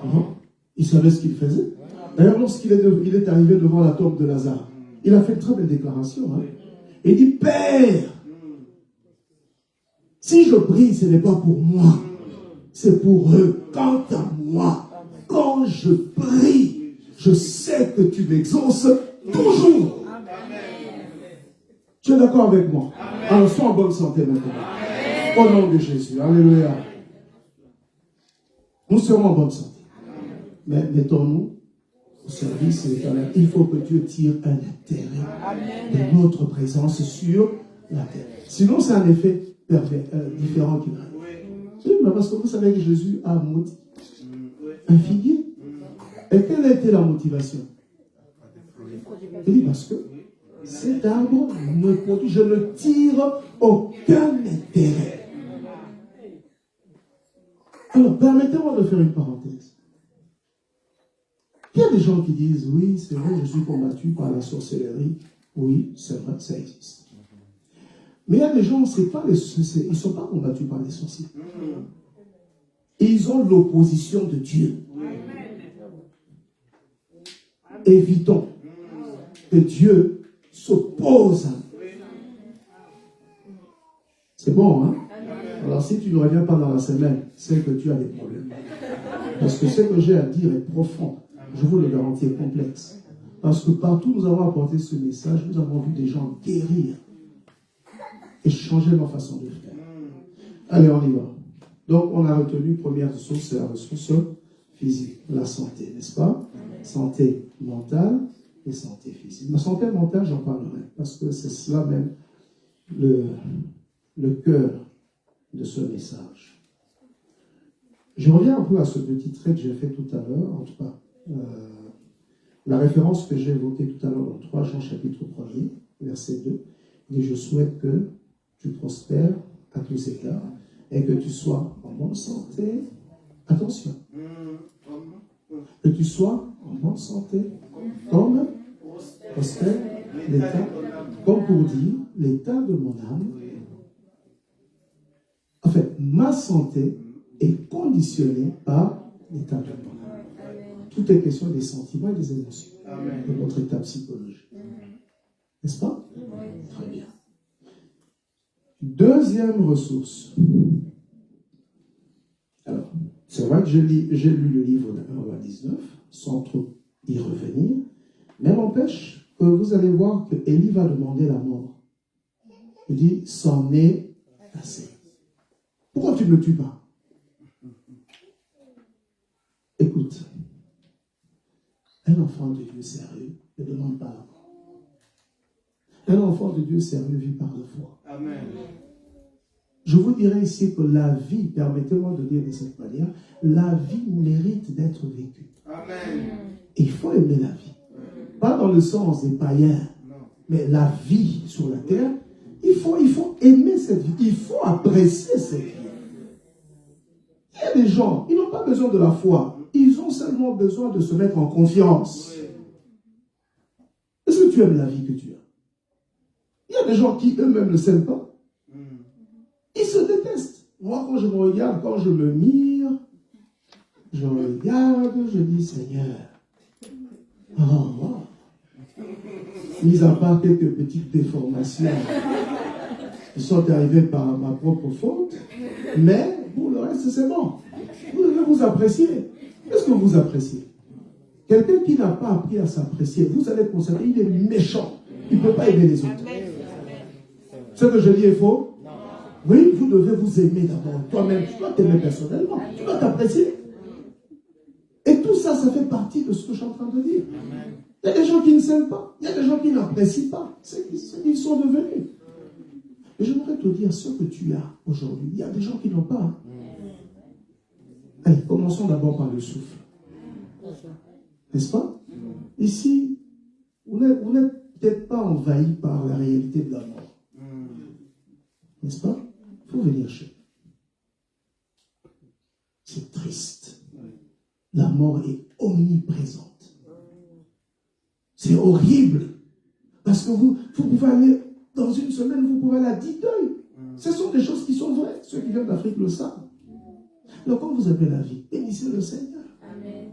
Non. Il savait ce qu'il faisait. D'ailleurs, lorsqu'il est arrivé devant la tombe de Lazare, il a fait une très belle déclaration. Hein? Il dit, Père, si je prie, ce n'est pas pour moi, c'est pour eux. Quant à moi, quand je prie, je sais que tu m'exauces toujours. Tu es d'accord avec moi? Alors, sois en bonne santé maintenant. Au nom de Jésus. Alléluia. Nous serons en bonne santé. Mais mettons-nous au service de l'Éternel. Il faut que Dieu tire un intérêt de notre présence sur la terre. Sinon, c'est un effet différent qui va arriver. Oui, mais parce que vous savez que Jésus a un figuier. Et quelle a été la motivation? Il dit parce que cet arbre ne produit, je ne tire aucun intérêt. Alors, permettez-moi de faire une parenthèse. Il y a des gens qui disent, oui, c'est vrai, je suis combattu par la sorcellerie. Oui, c'est vrai, ça existe. Mais il y a des gens, ils ne sont pas combattus par les sorciers. Ils ont l'opposition de Dieu. Évitons que Dieu s'oppose. C'est bon, hein? Alors, si tu ne reviens pas dans la semaine, c'est que tu as des problèmes. Parce que ce que j'ai à dire est profond. Je vous le garantis, est complexe. Parce que partout où nous avons apporté ce message, nous avons vu des gens guérir et changer leur façon de faire. Allez, on y va. Donc, on a retenu première ressource, c'est la ressource physique, la santé, n'est-ce pas? Santé mentale et santé physique. La santé mentale, j'en parlerai, parce que c'est cela même le cœur de ce message. Je reviens un peu à ce petit trait que j'ai fait tout à l'heure, en tout cas, la référence que j'ai évoquée tout à l'heure dans 3 Jean chapitre 1er, verset 2, dit « Je souhaite que tu prospères à tous égards et que tu sois en bonne santé. » Attention. Que tu sois en bonne santé, comme prospère l'état, comme pour dire l'état de mon âme. En fait, ma santé est conditionnée par l'état de mon âme. Tout est question des sentiments et des émotions, de notre état psychologique. N'est-ce pas? Très bien. Deuxième ressource. Alors, c'est vrai que j'ai lu le livre de 1 à 19, sans trop y revenir, mais n'empêche que vous allez voir que Élie va demander la mort. Il dit, c'en est assez. Pourquoi tu ne le tues pas? Écoute, un enfant de Dieu sérieux ne demande pas la mort. Un enfant de Dieu sérieux vit par la foi. Amen. Je vous dirais ici que la vie, permettez-moi de dire de cette manière, la vie mérite d'être vécue. Amen. Il faut aimer la vie. Pas dans le sens des païens, Non. mais la vie sur la terre, il faut aimer cette vie. Il faut apprécier cette vie. Il y a des gens, ils n'ont pas besoin de la foi. Ils ont seulement besoin de se mettre en confiance. Est-ce que tu aimes la vie que tu as? Il y a des gens qui eux-mêmes ne s'aiment pas. Ils se détestent. Moi, quand je me regarde, quand je me mire, je regarde, je dis Seigneur. Oh, wow. Mis à part quelques petites déformations qui sont arrivées par ma propre faute, mais pour le reste, c'est bon. Vous devez vous apprécier. Qu'est-ce que vous appréciez? Quelqu'un qui n'a pas appris à s'apprécier, vous allez constater, il est méchant. Il ne peut pas aimer les autres. Ce que je dis est faux? Oui, vous devez vous aimer d'abord. Toi-même, tu dois t'aimer personnellement. Tu dois t'apprécier. Et tout ça, ça fait partie de ce que je suis en train de dire. Il y a des gens qui ne s'aiment pas. Il y a des gens qui n'apprécient pas ce qu'ils sont devenus. Et j'aimerais te dire ce que tu as aujourd'hui. Il y a des gens qui n'ont pas. Allez, commençons d'abord par le souffle. N'est-ce pas? Ici, vous n'êtes peut-être pas envahi par la réalité de la mort. N'est-ce pas? Il faut venir chez nous. C'est triste. La mort est omniprésente. C'est horrible. Parce que vous pouvez aller, dans une semaine, vous pouvez aller à 10 deuils. Ce sont des choses qui sont vraies. Ceux qui viennent d'Afrique le savent. Donc quand vous avez la vie, bénissez le Seigneur. Amen.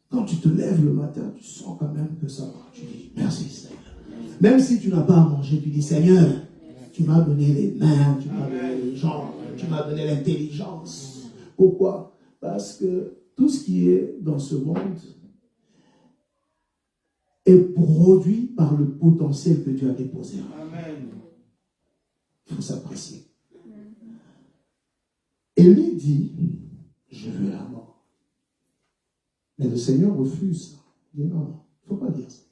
Quand tu te lèves le matin, tu sens quand même que ça va. Tu dis, merci Seigneur. Même si tu n'as pas à manger, tu dis, Seigneur, tu m'as donné les mains, tu m'as donné les jambes, tu m'as donné l'intelligence. Pourquoi? Parce que tout ce qui est dans ce monde est produit par le potentiel que Dieu a déposé. Amen. Il faut s'apprécier. Élie dit, je veux la mort. Mais le Seigneur refuse ça. Il dit, non, il ne faut pas dire ça.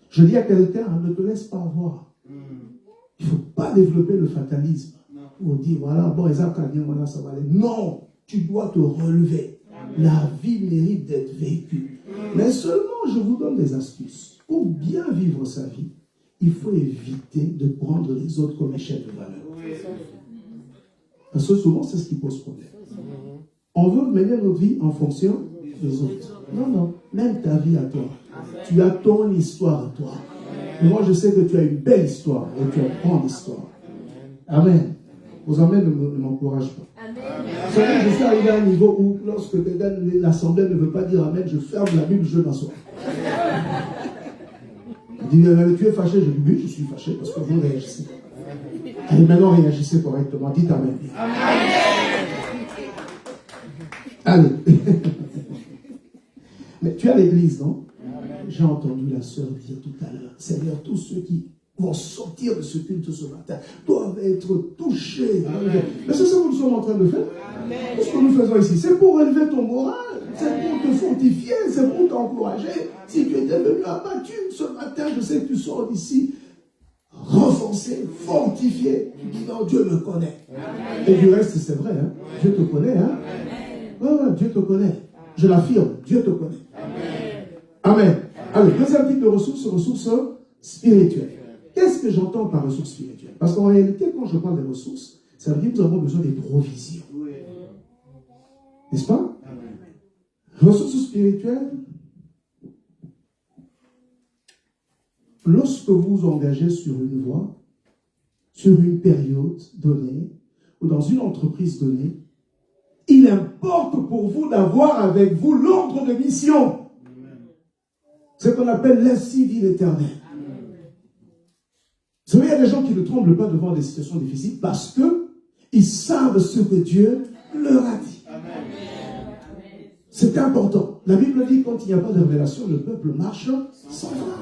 Je dis à quelqu'un, ne te laisse pas voir. Il ne faut pas développer le fatalisme. Pour dire, voilà, bon, Isaac a dit, voilà, ça va aller. Non, tu dois te relever. La vie mérite d'être vécue. Mais seulement, je vous donne des astuces. Pour bien vivre sa vie, il faut éviter de prendre les autres comme échelle de valeur. Parce que souvent, c'est ce qui pose problème. On veut mener notre vie en fonction des autres. Non, non. Même ta vie à toi. Tu as ton histoire à toi. Mais moi, je sais que tu as une belle histoire et tu as une grande histoire. Amen. Vos amens ne m'encouragent pas. Vous savez, je suis arrivé à un niveau où, lorsque l'assemblée ne veut pas dire Amen, je ferme la Bible, je m'assois. Il dit, tu es fâché? Je dis, oui, je suis fâché parce que vous réagissez. Allez, maintenant, réagissez correctement. Dites Amen. Allez. Mais tu as l'église, non? J'ai entendu la sœur dire tout à l'heure, Seigneur, tous ceux qui vont sortir de ce culte ce matin doivent être touchés. Mais c'est ça que nous sommes en train de faire. Tout ce que nous faisons ici, c'est pour élever ton moral, c'est pour te fortifier, c'est pour t'encourager. Si tu étais venu abattu ce matin, je sais que tu sors d'ici renforcé, fortifié. Tu dis non, Dieu me connaît. Et du reste, c'est vrai, hein? Dieu te connaît. Hein? Ouais, Dieu te connaît. Je l'affirme, Dieu te connaît. Amen. Allez, deuxième type de ressources spirituelles. Qu'est-ce que j'entends par ressources spirituelles? Parce qu'en réalité, quand je parle des ressources, ça veut dire que nous avons besoin des provisions. N'est-ce pas? Ressources spirituelles, lorsque vous vous engagez sur une voie, sur une période donnée, ou dans une entreprise donnée, il importe pour vous d'avoir avec vous l'ordre de mission. Ce qu'on appelle l'ainsi dit l'Éternel. Vous savez, il y a des gens qui ne tremblent pas devant des situations difficiles parce qu'ils savent ce que Dieu leur a dit. C'est important. La Bible dit quand il n'y a pas de révélation, le peuple marche sans foi.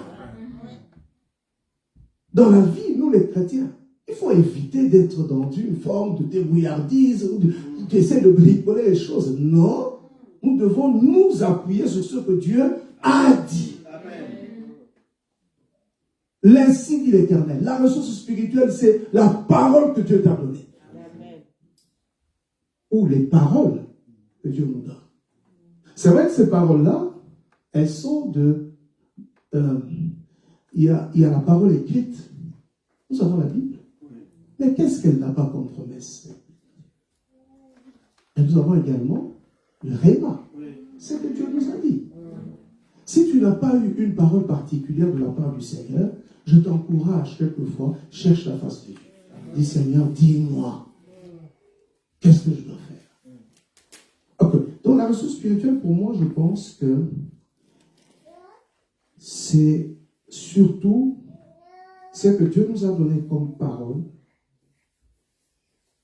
Dans la vie, nous les chrétiens, Il faut éviter d'être dans une forme de débrouillardise ou d'essayer de bricoler les choses. Non, nous devons nous appuyer sur ce que Dieu a dit. L'ainsi dit l'Éternel. La ressource spirituelle, c'est la parole que Dieu t'a donnée. Ou les paroles que Dieu nous donne. C'est vrai que ces paroles-là, elles sont de... il y a la parole écrite. Nous avons la Bible. Mais qu'est-ce qu'elle n'a pas comme promesse? Et nous avons également le Réma. C'est ce que Dieu nous a dit. Si tu n'as pas eu une parole particulière de la part du Seigneur, je t'encourage quelquefois, cherche la face de Dieu. Dis Seigneur, dis-moi, qu'est-ce que je dois faire? Ok. Donc la ressource spirituelle, pour moi, je pense que c'est surtout ce que Dieu nous a donné comme parole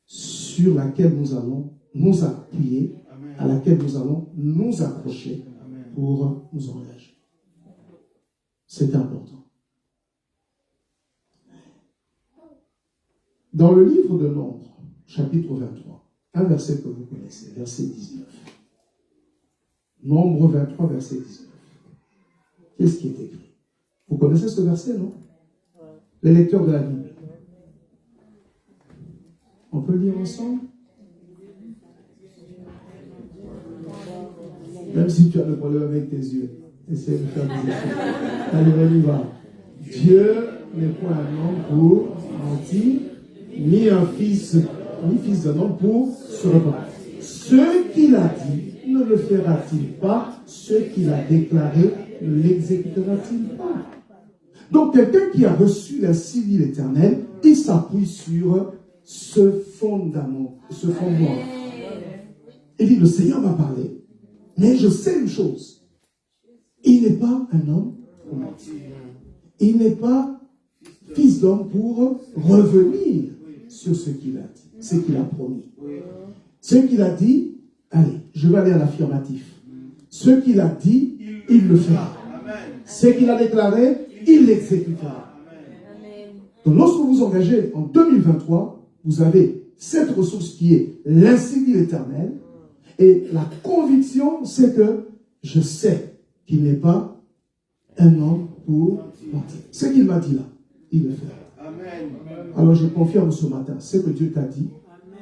sur laquelle nous allons nous appuyer, à laquelle nous allons nous accrocher pour nous engager. C'est important. Dans le livre de Nombre, chapitre 23, un verset que vous connaissez, verset 19. Nombre 23, verset 19. Qu'est-ce qui est écrit? Vous connaissez ce verset, non? Les lecteurs de la Bible. On peut le lire ensemble? Même si tu as le problème avec tes yeux, essaie de faire des efforts. Allez, on y va. Dieu n'est point un homme pour mentir, ni fils d'un homme pour se repentir. Ce qu'il a dit, ne le fera-t-il pas? Ce qu'il a déclaré, ne l'exécutera-t-il pas? Donc, quelqu'un qui a reçu la civile éternelle, il s'appuie sur ce fondement. Il dit, le Seigneur m'a parlé, mais je sais une chose. Il n'est pas un homme pour mentir. Il n'est pas fils d'homme pour revenir sur ce qu'il a dit, ce qu'il a promis. Ce qu'il a dit, allez, je vais aller à l'affirmatif. Ce qu'il a dit, il le fera. Ce qu'il a déclaré, il l'exécutera. Donc lorsque vous vous engagez en 2023, vous avez cette ressource qui est l'insigne éternel. Et la conviction, c'est que je sais qu'il n'est pas un homme pour mentir. Ce qu'il m'a dit là, il le fera. Amen. Alors je confirme ce matin, ce que Dieu t'a dit,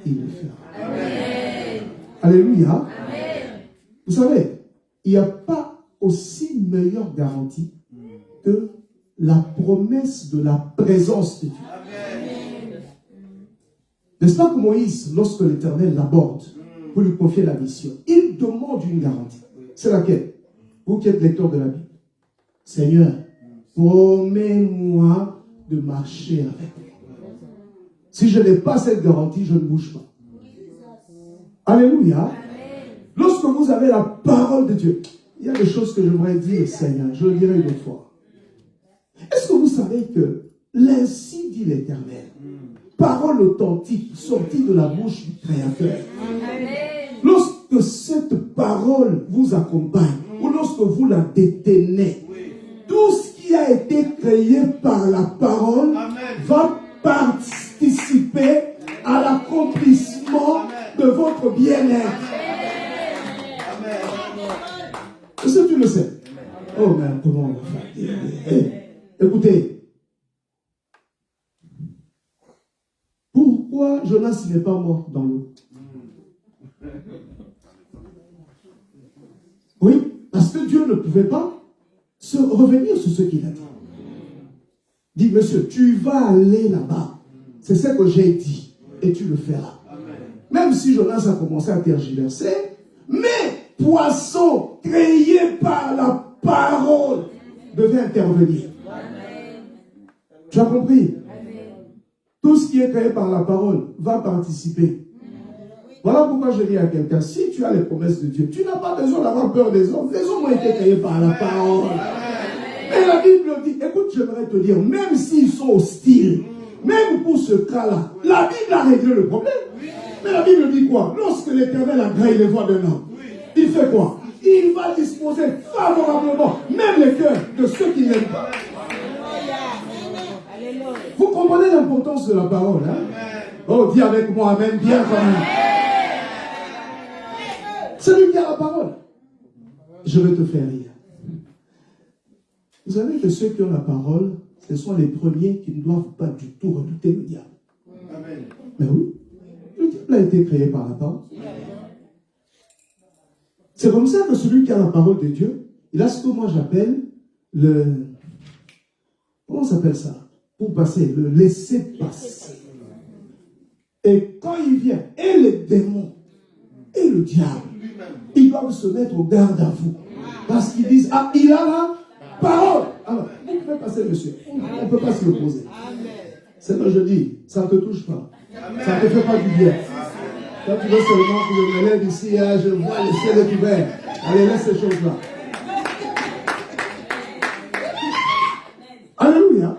il le fera. Amen. Alléluia. Amen. Vous savez, il n'y a pas aussi meilleure garantie que la promesse de la présence de Dieu. Amen. N'est-ce pas que Moïse, lorsque l'Éternel l'aborde pour lui confier la mission, il demande une garantie. C'est laquelle? Vous qui êtes lecteur de la Bible. Seigneur, promets-moi de marcher avec toi. Si je n'ai pas cette garantie, je ne bouge pas. Alléluia. Amen. Lorsque vous avez la parole de Dieu, il y a des choses que j'aimerais dire, Seigneur, je le dirai une autre fois. Est-ce que vous savez que l'ainsi dit l'Éternel, parole authentique sortie de la bouche du Créateur, lorsque cette parole vous accompagne, ou lorsque vous la détenez, tout ce qui a été créé par la parole va participer à l'accomplissement de votre bien-être. Est-ce que tu le sais? Oh, mais comment on va faire? Écoutez, pourquoi Jonas n'est pas mort dans l'eau? Oui, parce que Dieu ne pouvait pas se revenir sur ce qu'il a dit. Dis, monsieur, tu vas aller là-bas. C'est ce que j'ai dit. Et tu le feras. Même si Jonas a commencé à tergiverser, mais poisson créé par la parole devait intervenir. Tu as compris? Tout ce qui est créé par la parole va participer. Voilà pourquoi je dis à quelqu'un, si tu as les promesses de Dieu, tu n'as pas besoin d'avoir peur des hommes. Les hommes ont été créés par la parole. Et la Bible dit, écoute, j'aimerais te dire, même s'ils sont hostiles, même pour ce cas-là, la Bible a réglé le problème. Mais la Bible dit quoi? Lorsque l'Éternel a grillé les voies d'un homme, il fait quoi? Il va disposer favorablement même les cœurs de ceux qui n'aiment pas. Vous comprenez l'importance de la parole, hein? Oh, dis avec moi, amen, bien quand même. C'est lui qui a la parole. Je vais te faire rire. Vous savez que ceux qui ont la parole, ce sont les premiers qui ne doivent pas du tout redouter le diable. Amen. Mais oui, le diable a été créé par la parole. C'est comme ça que celui qui a la parole de Dieu, il a ce que moi j'appelle le... Comment ça s'appelle ça? Pour passer, le laisser passer. Et quand il vient, et les démons, et le diable, ils doivent se mettre au garde à vous. Parce qu'ils disent, ah, il a la parole. Alors, vous pouvez passer, monsieur. On ne peut pas s'y opposer. C'est que je dis, ça ne te touche pas. Ça ne te fait pas du bien. Quand tu veux seulement que je me lève ici, hein, je vois le ciel est ouvert. Allez, laisse ces choses-là. Alléluia.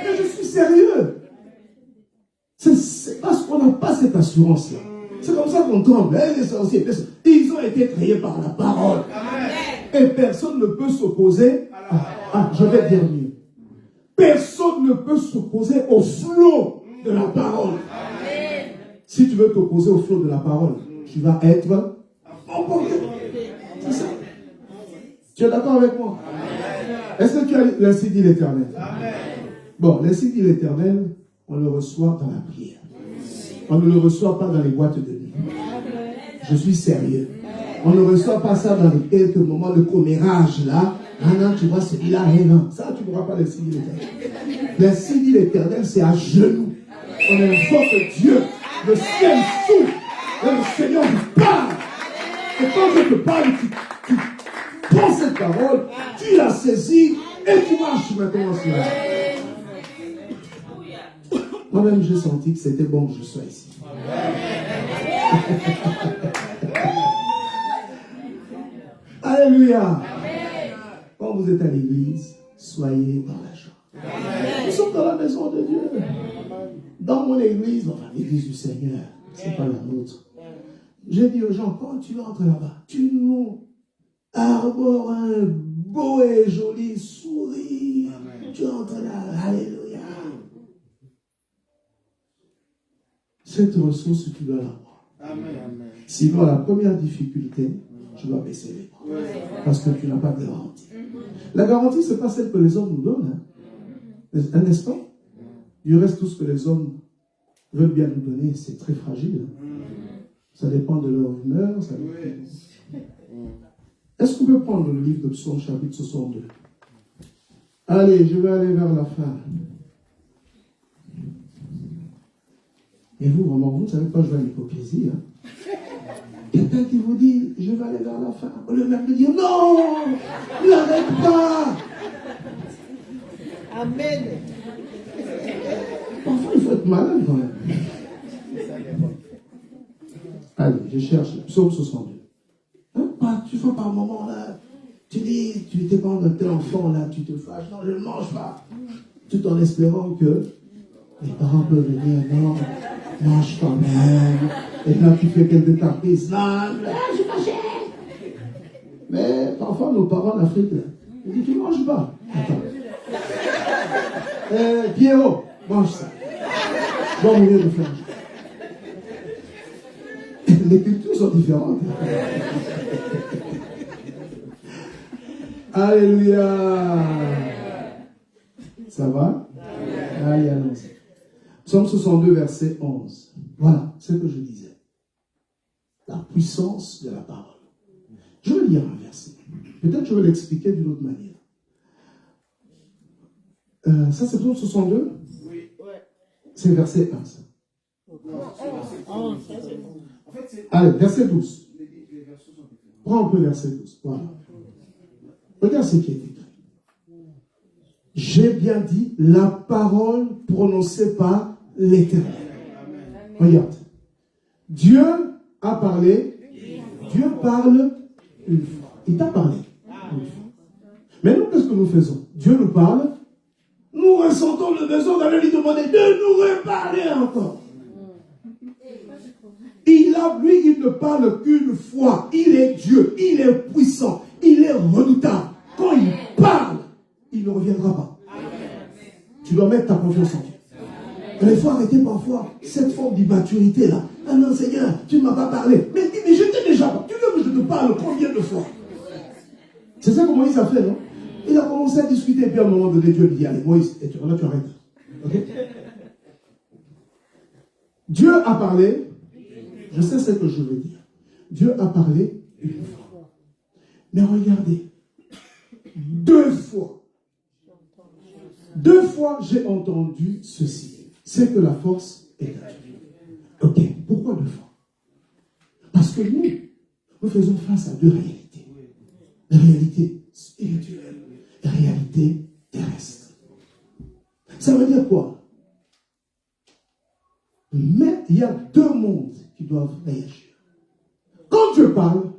Mais je suis sérieux. C'est parce qu'on n'a pas cette assurance-là. C'est comme ça qu'on tremble. Hein, les sorciers, ils ont été créés par la parole. Et personne ne peut s'opposer. Je vais dire mieux. Personne ne peut s'opposer au flot de la parole. Si tu veux t'opposer au flot de la parole, tu vas être emporté. C'est ça. Tu es d'accord avec moi? Est-ce que tu as l'ainsi dit l'Éternel? Bon, l'ainsi dit l'Éternel, on le reçoit dans la prière. On ne le reçoit pas dans les boîtes de nuit. Je suis sérieux. On ne reçoit pas ça dans les quelques moments de commérage là. Ah non, tu vois, celui-là est là. Ça, tu ne pourras pas l'ainsi dit l'Éternel. L'ainsi dit l'Éternel, c'est à genoux. On invoque Dieu. Le ciel s'ouvre. Et le Seigneur nous parle. Et quand je te parle, tu prends cette parole, tu la saisis et tu marches maintenant cela. Moi-même, j'ai senti que c'était bon que je sois ici. Alléluia. Quand vous êtes à l'église, soyez dans la joie. Nous sommes dans la maison de Dieu. Dans mon église, enfin l'église du Seigneur, c'est pas la nôtre. J'ai dit aux gens, quand tu entres là-bas, tu nous arbores un beau et joli sourire. Tu entres là, alléluia. Cette ressource, tu dois l'avoir. Sinon, la première difficulté, tu dois baisser les bras. Parce que tu n'as pas de garantie. La garantie, ce n'est pas celle que les hommes nous donnent. Hein. Un instant. Du reste, tout ce que les hommes veulent bien nous donner, c'est très fragile. Ça dépend de leur humeur. Est-ce qu'on peut prendre le livre de Psaume, chapitre 62? Allez, je vais aller vers la fin. Et vous, vraiment, vous ne savez pas jouer à l'hypocrisie. Hein? Quelqu'un qui vous dit, je vais aller vers la fin. Le même de dire, non, n'arrête pas. Amen. Parfois, il faut être malade quand même. Allez, je cherche Psaume 62. Hein, tu vois par moment là, tu dis, tu t'es pas tel enfant là, tu te fâches, non, je ne mange pas. Tout en espérant que les parents peuvent venir, non, mange quand même. Et là, tu fais quelques caprices, non, je suis fâché. Mais parfois, nos parents en Afrique, là, ils disent, tu ne manges pas. Attends. Pierrot, mange ça. Bon, mourir de faim. Les cultures sont différentes. Alléluia. Ça va? Allez, allons-y. Psaume 62, verset 11. Voilà, c'est ce que je disais. La puissance de la parole. Je vais lire un verset. Peut-être je vais l'expliquer d'une autre manière. Ça, c'est Psaume 62? Oui. C'est verset 1, ça. En fait, c'est... Allez, verset 12. Les versos sont différents. Prends un peu verset 12. Voilà. Regarde ce qui est écrit. J'ai bien dit la parole prononcée par l'Éternel. Regarde. Dieu a parlé. Dieu parle une fois. Il t'a parlé une fois. Mais nous, qu'est-ce que nous faisons? Dieu nous parle. Nous ressentons le besoin d'aller lui demander de nous reparler encore. Il ne parle qu'une fois. Il est Dieu, il est puissant, il est redoutable. Quand il parle, il ne reviendra pas. Tu dois mettre ta confiance en Dieu. Mais il faut arrêter parfois cette forme d'immaturité là. Ah non Seigneur, tu ne m'as pas parlé. Mais dis, mais je t'ai déjà parlé. Tu veux que je te parle combien de fois? C'est ça que Moïse a fait, non? Il a commencé à discuter, puis à un moment donné, Dieu lui dit, allez Moïse, et là tu arrêtes. Okay? Dieu a parlé, je sais ce que je veux dire. Dieu a parlé une fois. Mais regardez, 2 fois. 2 fois, j'ai entendu ceci. C'est que la force est à Dieu. Ok, pourquoi 2 fois? Parce que nous faisons face à 2 réalités. La réalité spirituelle et la réalité terrestre. Ça veut dire quoi? Mais il y a 2 mondes qui doivent réagir. Quand Dieu parle,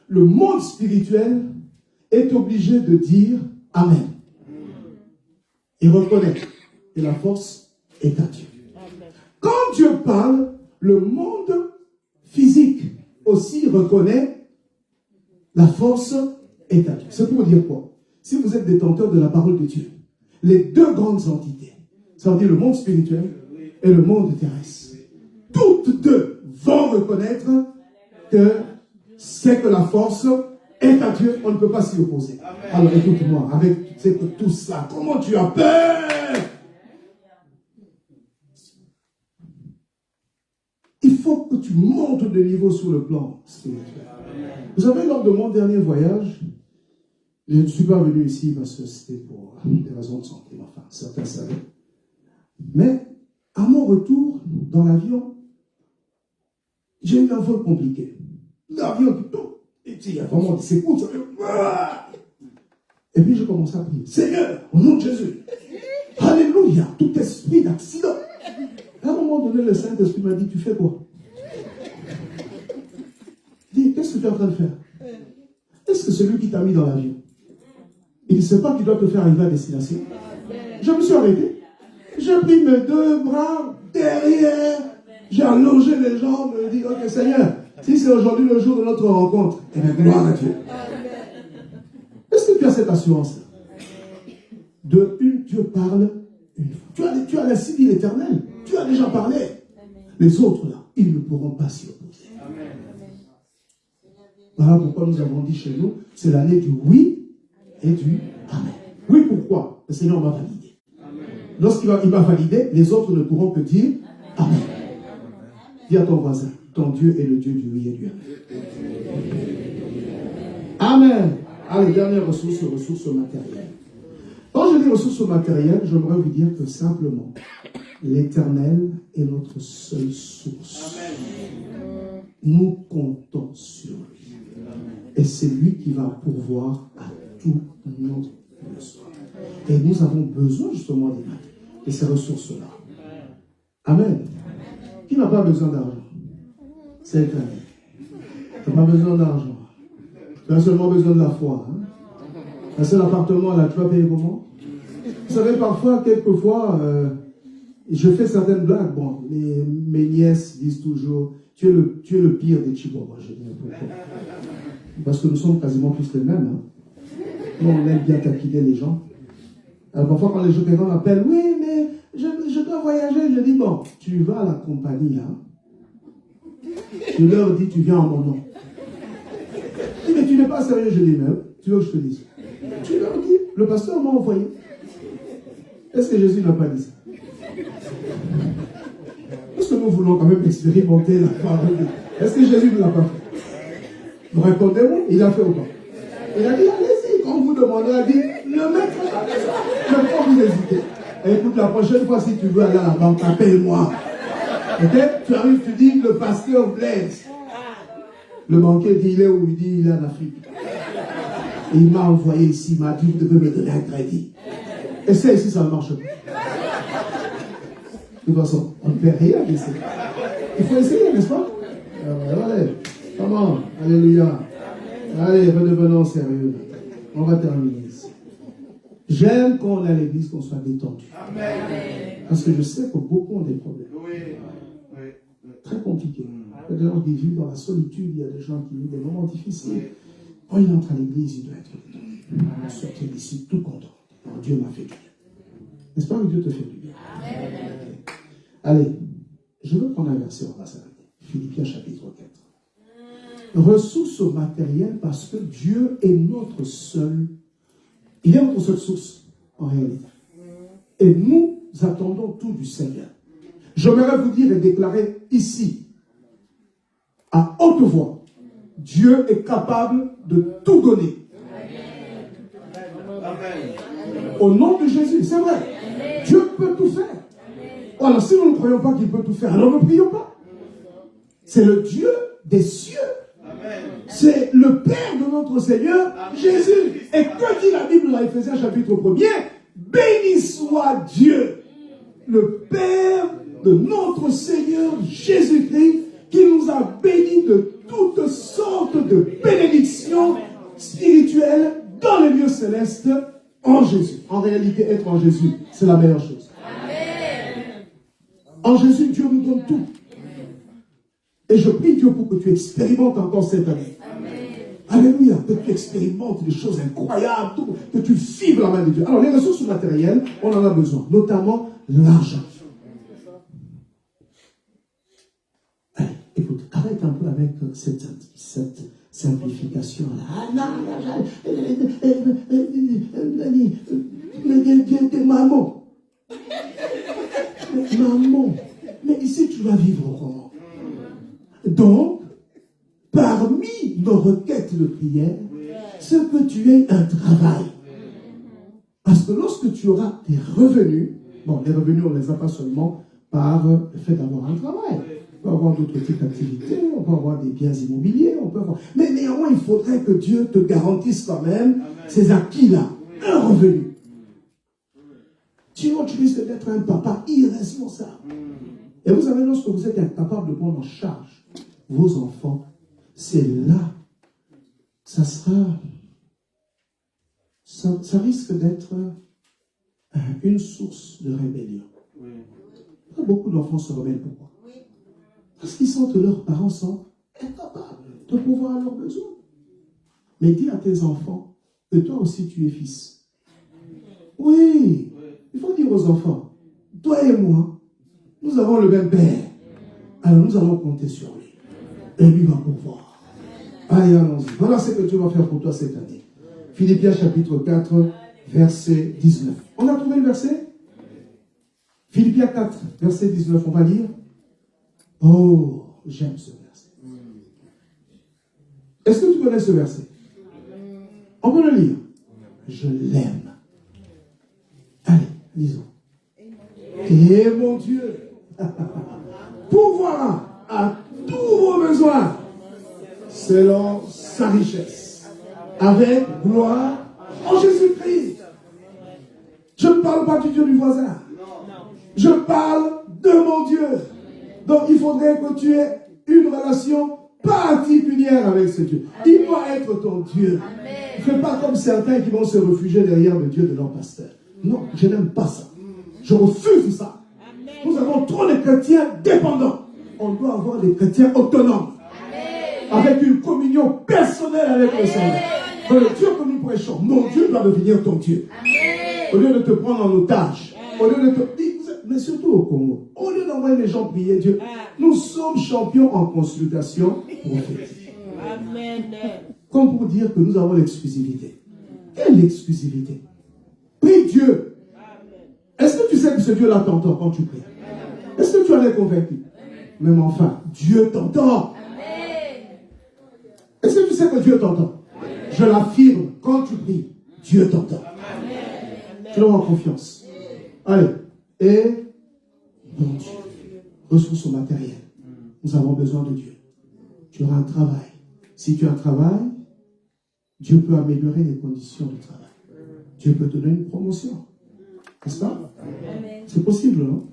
le monde spirituel est obligé de dire Amen. Et reconnaître que la force est à Dieu. Quand Dieu parle, le monde physique aussi reconnaît la force est à Dieu. C'est pour dire quoi? Si vous êtes détenteur de la parole de Dieu, les 2 grandes entités, ça veut dire le monde spirituel et le monde terrestre, toutes 2 vont reconnaître que c'est que la force est à Dieu, on ne peut pas s'y opposer. Alors écoute-moi, avec tout ça, comment tu as peur? Il faut que tu montes de niveau sur le plan spirituel. Vous savez, lors de mon dernier voyage, je ne suis pas venu ici parce que c'était pour des raisons de santé, enfin, certains savaient. Mais à mon retour dans l'avion, j'ai eu un vol compliqué. L'avion qui tombe. Et il y a vraiment des secousses. Ça fait... Et puis je commence à prier. Seigneur, au nom de Jésus. Alléluia. Tout esprit d'accident. À un moment donné, le Saint-Esprit m'a dit, tu fais quoi? Dis, qu'est-ce que tu es en train de faire? Est-ce que celui qui t'a mis dans l'avion, il ne sait pas qu'il doit te faire arriver à destination? Je me suis arrêté. J'ai pris mes 2 bras derrière. J'ai allongé les jambes. Je me dis, ok Seigneur, si c'est aujourd'hui le jour de notre rencontre, eh bien, gloire à Dieu. Est-ce que tu as cette assurance-là? De une, Dieu parle une fois. Tu as la civile éternelle. Tu as déjà parlé. Les autres, là, ils ne pourront pas s'y opposer. Voilà pourquoi nous avons dit chez nous, c'est l'année du oui et du amen. Oui, pourquoi? Le Seigneur m'a validé. Lorsqu'il m'a validé, les autres ne pourront que dire amen. Dis à ton voisin, ton Dieu est le Dieu du oui et du amen. Amen. Allez, dernière ressource matérielle. Quand je dis ressources matérielles, j'aimerais vous dire que simplement, l'Éternel est notre seule source. Amen. Nous comptons sur lui. Et c'est lui qui va pourvoir à tous nos besoins. Et nous avons besoin justement de ces ressources-là. Amen. Qui n'a pas besoin d'argent? C'est l'Éternel. Tu n'as pas besoin d'argent. Tu as seulement besoin de la foi. Hein? Un seul appartement, là, tu vas payer comment? Vous savez, parfois, quelquefois, je fais certaines blagues. Bon, mes nièces disent toujours, tu es le pire des Chihuahuas. Je dis pourquoi? Parce que nous sommes quasiment tous les mêmes. Hein? Nous, on aime bien taquiner les gens. Alors, parfois, quand les gens m'appellent, oui, mais je dois voyager. Je dis, bon, tu vas à la compagnie, là. Tu leur dis, tu viens en mon nom. Je dis, mais tu n'es pas sérieux. Je dis, mais tu veux que je te dise? Tu leur dis, le pasteur m'a envoyé. Est-ce que Jésus n'a pas dit ça? Est-ce que nous voulons quand même expérimenter la parole de Dieu? Est-ce que Jésus ne l'a pas fait? Vous répondez-moi, il a fait ou pas? Il a dit, allez-y, quand vous demandez, il a dit, le maître a fait ça. Je ne vais pas vous hésiter. Et écoute, la prochaine fois, si tu veux aller à la banque, appelle-moi. Ok? Tu arrives, tu dis, le pasteur Blaise. Le banquier dit, il est où? Il dit, il est en Afrique. Et il m'a envoyé ici, il m'a dit, vous devez me donner un crédit. Essaye si ça ne marche pas. De toute façon, on ne fait rien d'essayer. Il faut essayer, n'est-ce pas? Allez, comment? Alléluia. Allez, redevenons sérieux. On va terminer ici. J'aime quand on est à l'église, qu'on soit détendu. Amen. Parce que je sais que beaucoup ont des problèmes. Très compliqués. Il y a des gens qui vivent dans la solitude, il y a des gens qui vivent des moments difficiles. Quand il entre à l'église, il doit être détendu. On sortir d'ici tout content. Alors, Dieu m'a fait du bien. N'est-ce pas que Dieu te fait du bien? Amen. Allez, je veux prendre un verset, on va s'arrêter. Philippiens chapitre 4. Ressource matérielle parce que Dieu est notre seul. Il est notre seule source, en réalité. Et nous attendons tout du Seigneur. J'aimerais vous dire et déclarer ici, à haute voix, Dieu est capable de tout donner. Amen. Au nom de Jésus, c'est vrai. Amen. Dieu peut tout faire. Alors si nous ne croyons pas qu'il peut tout faire, alors ne prions pas. C'est le Dieu des cieux. Amen. C'est le Père de notre Seigneur, Amen. Jésus. Et que dit la Bible dans Éphésiens chapitre 1er? Béni soit Dieu, le Père de notre Seigneur Jésus-Christ, qui nous a bénis de toutes sortes de bénédictions spirituelles dans les lieux célestes en Jésus. En réalité, être en Jésus, c'est la meilleure chose. Amen. En Jésus, Dieu nous donne tout. Et je prie Dieu pour que tu expérimentes encore cette année. Amen. Alléluia, que tu expérimentes des choses incroyables, que tu vives la main de Dieu. Alors, les ressources matérielles, on en a besoin, notamment l'argent. Allez, écoute, arrête un peu avec cette simplification-là. Maman. Maman. Mais ici, tu vas vivre comment? Donc, parmi nos requêtes de prière, c'est que tu aies un travail. Parce que lorsque tu auras des revenus, bon, les revenus, on ne les a pas seulement par le fait d'avoir un travail. On peut avoir d'autres types d'activités, on peut avoir des biens immobiliers, on peut avoir... Mais néanmoins, il faudrait que Dieu te garantisse quand même ces acquis-là, un revenu. Sinon, tu risques d'être un papa irresponsable. Et vous savez, lorsque vous êtes incapable de prendre en charge vos enfants, c'est là, ça risque d'être une source de rébellion. Beaucoup d'enfants se rebellent. Pourquoi? Parce qu'ils sentent que leurs parents sont incapables de pouvoir à leurs besoins. Mais dis à tes enfants que toi aussi tu es fils. Oui, il faut dire aux enfants, toi et moi, nous avons le même père. Alors nous allons compter sur lui. Et lui va pouvoir. Allez, allons-y. Voilà ce que Dieu va faire pour toi cette année. Philippiens chapitre 4, verset 19. On a trouvé le verset? Philippiens 4, verset 19. On va lire. Oh, j'aime ce verset. Est-ce que tu connais ce verset? On peut le lire. Je l'aime. Allez, lisons. Et mon Dieu pourvoira à tous vos besoins selon sa richesse, avec gloire en Jésus-Christ. Je ne parle pas du Dieu du voisin. Je parle de mon Dieu. Donc il faudrait que tu aies une relation particulière avec ce Dieu. Il doit être ton Dieu. Ne fais pas comme certains qui vont se réfugier derrière le Dieu de leur pasteur. Non, je n'aime pas ça. Je refuse ça. Nous avons trop de chrétiens dépendants. On doit avoir des chrétiens autonomes. Avec une communion personnelle avec le Seigneur. Dans le Dieu que nous prêchons, mon Dieu doit devenir ton Dieu. Au lieu de te prendre en otage, au lieu de te... Mais surtout au Congo, au lieu d'envoyer les gens prier Dieu, nous sommes champions en consultation prophétique. Comme pour dire que nous avons l'exclusivité. Quelle exclusivité? Prie Dieu. Est-ce que tu sais que ce Dieu-là t'entend quand tu pries? Est-ce que tu en es convaincu? Même enfin, Dieu t'entend. Est-ce que tu sais que Dieu t'entend? Je l'affirme, quand tu pries, Dieu t'entend. Tu dois avoir confiance. Allez. Et bon Dieu, ressources matérielles. Nous avons besoin de Dieu. Tu auras un travail. Si tu as un travail, Dieu peut améliorer les conditions du travail. Dieu peut te donner une promotion. N'est-ce pas? C'est possible, non?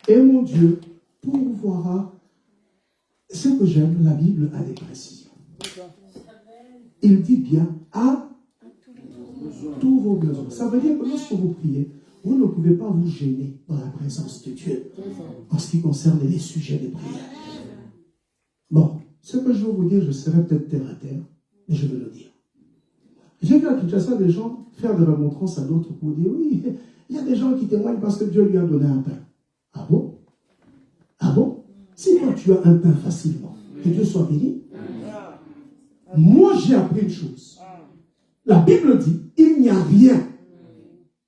Et mon Dieu pourvoira. Ce que j'aime, la Bible a des précisions. Il dit bien à tous vos besoins. Ça veut dire que lorsque vous priez, vous ne pouvez pas vous gêner dans la présence de Dieu en ce qui concerne les sujets des prières. Bon, ce que je veux vous dire, je serai peut-être terre à terre, mais je veux le dire. J'ai vu à Kinshasa des gens faire des remontrances à d'autres pour dire, oui, il y a des gens qui témoignent parce que Dieu lui a donné un pain. Ah bon? Si toi tu as un pain facilement, que Dieu soit béni. Moi j'ai appris une chose. La Bible dit, il n'y a rien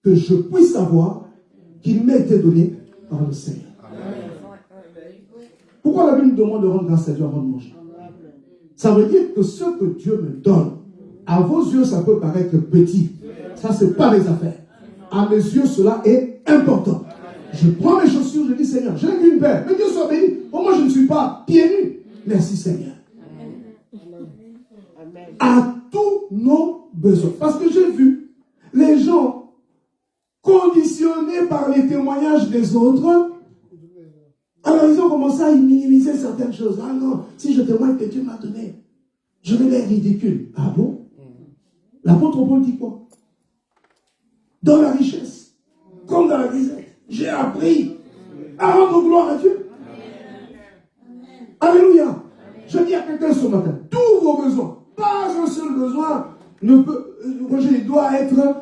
que je puisse avoir qui m'ait été donné par le Seigneur. Pourquoi la Bible me demande de rendre grâce à Dieu avant de manger? Ça veut dire que ce que Dieu me donne, à vos yeux, ça peut paraître petit. Ça, ce n'est pas mes affaires. À mes yeux, cela est important. Je prends mes chaussures, je dis, Seigneur, j'ai une paire, mais Dieu soit béni. Pour moi, je ne suis pas pieds nus. Merci, Seigneur. À tous nos besoins. Parce que j'ai vu les gens conditionnés par les témoignages des autres. Alors, ils ont commencé à minimiser certaines choses. Ah non, si je témoigne que Dieu m'a donné, je vais l'air ridicule. Ah bon? L'apôtre Paul dit quoi? Dans la richesse, comme dans la disette, j'ai appris à rendre gloire à Dieu. Alléluia. Je dis à quelqu'un ce matin, tous vos besoins, pas un seul besoin ne peut, doit être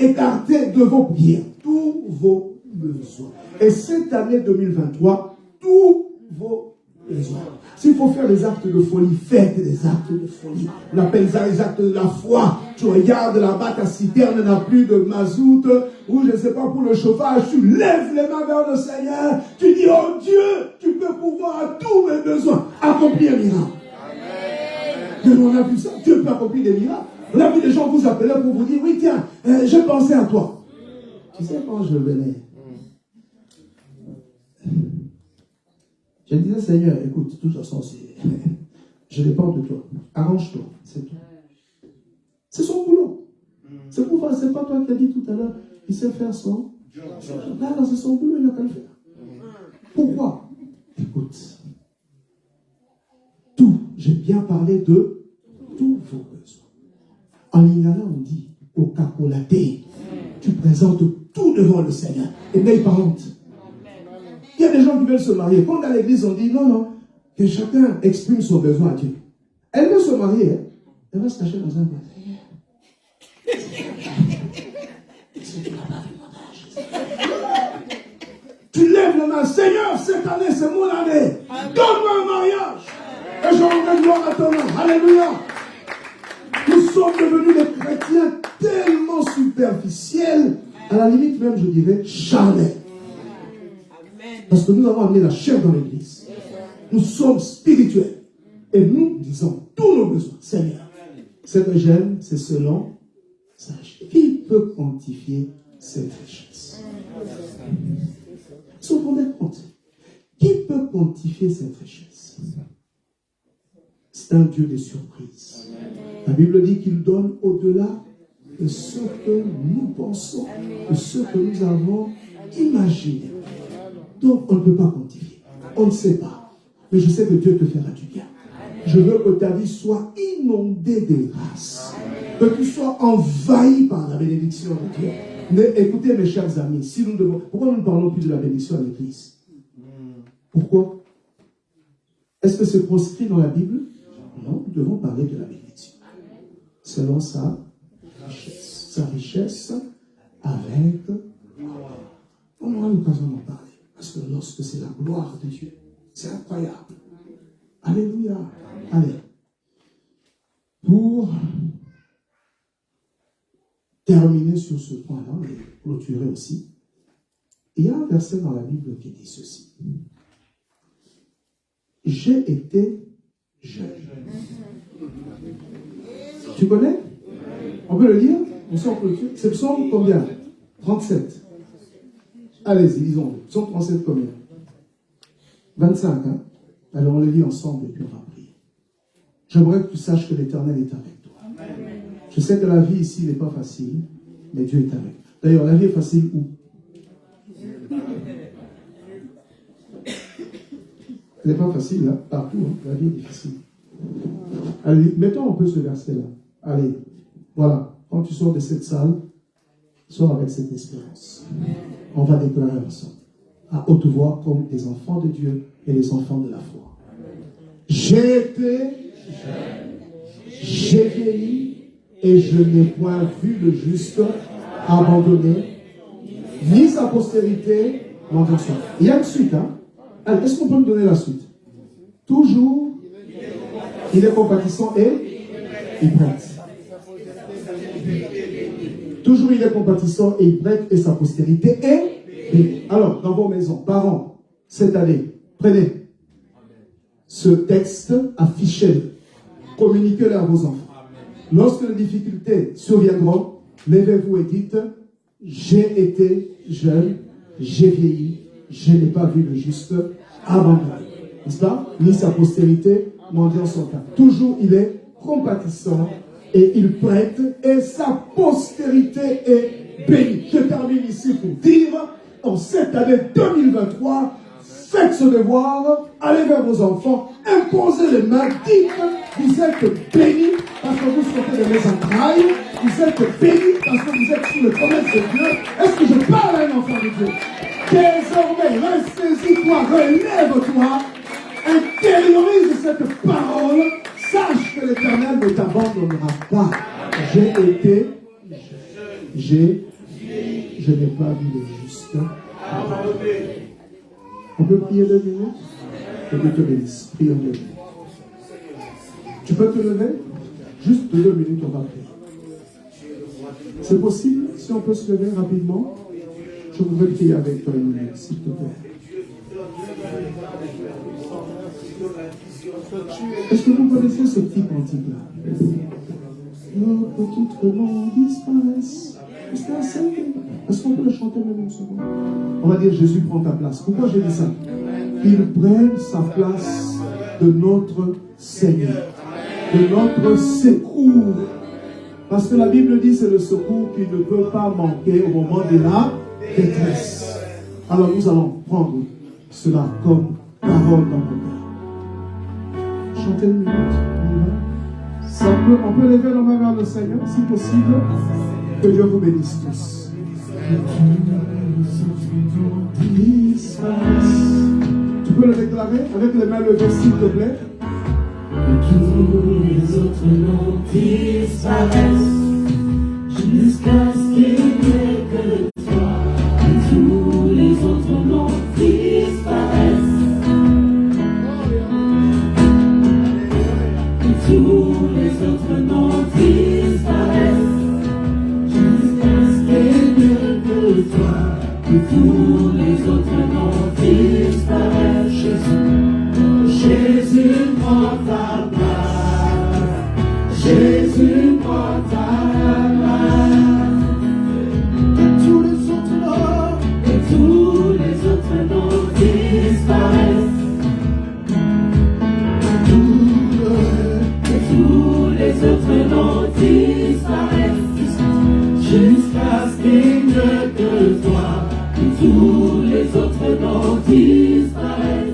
écarté de vos prières. Tous vos besoins. Et cette année 2023, tous vos besoins. S'il faut faire des actes de folie, faites des actes de folie. On appelle ça les actes de la foi. Tu regardes là-bas, ta citerne n'a plus de mazout, ou je ne sais pas, pour le chauffage, tu lèves les mains vers le Seigneur, tu dis, oh Dieu, tu peux pouvoir à tous mes besoins accomplir un miracle. Mais on a vu ça, Dieu peut accomplir des miracles. On a vu des gens vous appeler pour vous dire, oui tiens, j'ai pensé à toi. Tu sais quand je venais, je disais, Seigneur, écoute, de toute façon, je dépends de toi. Arrange-toi, c'est tout. C'est son boulot. C'est pourquoi c'est pas toi qui as dit tout à l'heure, il sait faire son. Là, c'est son boulot, il n'a qu'à le faire. Pourquoi? Écoute, tout, j'ai bien parlé de tous vos besoins. En lingala, on dit, au cacolaté, tu présentes tout devant le Seigneur et n'aie pas honte. Il y a des gens qui veulent se marier. Quand à l'église, on dit non, non, que chacun exprime son besoin à Dieu. Elle veut se marier, hein? Elle va se cacher dans un coin. Tu lèves la main, Seigneur, cette année, c'est mon année. Donne-moi un mariage. Et je rendrai gloire à ton nom. Alléluia. Nous sommes devenus des chrétiens tellement superficiels, à la limite même, je dirais, charnels. Parce que nous avons amené la chair dans l'église. Nous sommes spirituels. Et nous disons tous nos besoins. Seigneur, ce que j'aime, c'est selon sa richesse. Qui peut quantifier cette richesse? Ils se rendent compte. Qui peut quantifier cette richesse? C'est un Dieu des surprises. La Bible dit qu'il donne au-delà de ce que nous pensons, de ce que nous avons imaginé. Donc, on ne peut pas quantifier. On ne sait pas. Mais je sais que Dieu te fera du bien. Je veux que ta vie soit inondée de grâce. Que tu sois envahi par la bénédiction de Dieu. Mais écoutez, mes chers amis, si nous devons... Pourquoi nous ne parlons plus de la bénédiction à l'église? Pourquoi? Est-ce que c'est proscrit dans la Bible? Non, nous devons parler de la bénédiction. Selon sa richesse. Sa richesse avec... On aura l'occasion d'en parler. Parce que lorsque c'est la gloire de Dieu, c'est incroyable. Alléluia. Allez. Pour terminer sur ce point-là, et clôturer aussi, il y a un verset dans la Bible qui dit ceci. J'ai été jeune. Tu connais? On peut le lire? On sort clôture. C'est le psaume combien? 37. Allez-y, lisons-le. Psaume 37 combien? 25, hein? Alors on le lit ensemble et puis on va prier. J'aimerais que tu saches que l'Éternel est avec toi. Je sais que la vie ici n'est pas facile, mais Dieu est avec. D'ailleurs, la vie est facile où? Elle n'est pas facile, hein? Partout, hein? La vie est difficile. Allez, mettons un peu ce verset-là. Allez, voilà. Quand tu sors de cette salle, sors avec cette espérance. On va déclarer ensemble, à haute voix, comme les enfants de Dieu et les enfants de la foi. J'ai été jeune, j'ai vieilli, et je n'ai point vu le juste abandonné, ni sa postérité mendiant. Il y a une suite, hein? Allez, est-ce qu'on peut me donner la suite? Toujours, il est compatissant et il prête. Toujours, il est compatissant et il prête et sa postérité est bénie. Alors, dans vos maisons, parents, cette année, prenez ce texte, affichez-le, communiquez-le à vos enfants. Lorsque les difficultés surviendront, levez-vous et dites, j'ai été jeune, j'ai vieilli, je n'ai pas vu le juste abandonné. N'est-ce pas? Ni sa postérité, mendiant son cas. Toujours, il est compatissant et il prête et sa postérité est bénie. Je termine ici pour dire, en cette année 2023, faites ce devoir, allez vers vos enfants, imposez les mains, dites, vous êtes bénis parce que vous sortez de mes entrailles, vous êtes bénis parce que vous êtes sous le commerce de Dieu. Est-ce que je parle à un enfant de Dieu? Désormais, ressaisis-toi, relève-toi, intériorise cette parole, sache que l'Éternel ne t'abandonnera pas. J'ai été, je n'ai pas vu le juste. On peut prier 2 minutes? Que Dieu te bénisse. Prions 2 minutes. Tu peux te lever? Juste 2 minutes, on va prier. C'est possible? Si on peut se lever rapidement, je voudrais prier avec toi 1 minute, s'il te plaît. Est-ce que vous connaissez ce petit cantique-là? Nos petites noms disparaissent. Est-ce qu'on peut le chanter même une seconde? On va dire Jésus prend ta place. Pourquoi j'ai dit ça? Il prenne sa place de notre Seigneur, de notre secours. Parce que la Bible dit c'est le secours qui ne peut pas manquer au moment de la détresse. Alors nous allons prendre cela comme parole dans nos cœurs. Chantez 1 minute. On peut lever nos mains vers le Seigneur, si possible. Que Dieu vous bénisse tous. Tu peux le déclarer avec les mains levées, s'il te plaît. Que tous les autres noms disparaissent jusqu'à ce qu'il n'y ait que toi. Que tous les autres noms disparaissent. Que tous les autres noms disparaissent jusqu'à ce qu'il n'y ait que toi. Que tous les autres noms disparaissent. Jésus prend ta place. Jésus prend ta place. Que tous les autres noms, que tous les autres noms disparaissent. Que tous les autres noms disparaissent. Jusqu'à ce qu'il n'y ait que toi. Que tous les autres noms disparaissent.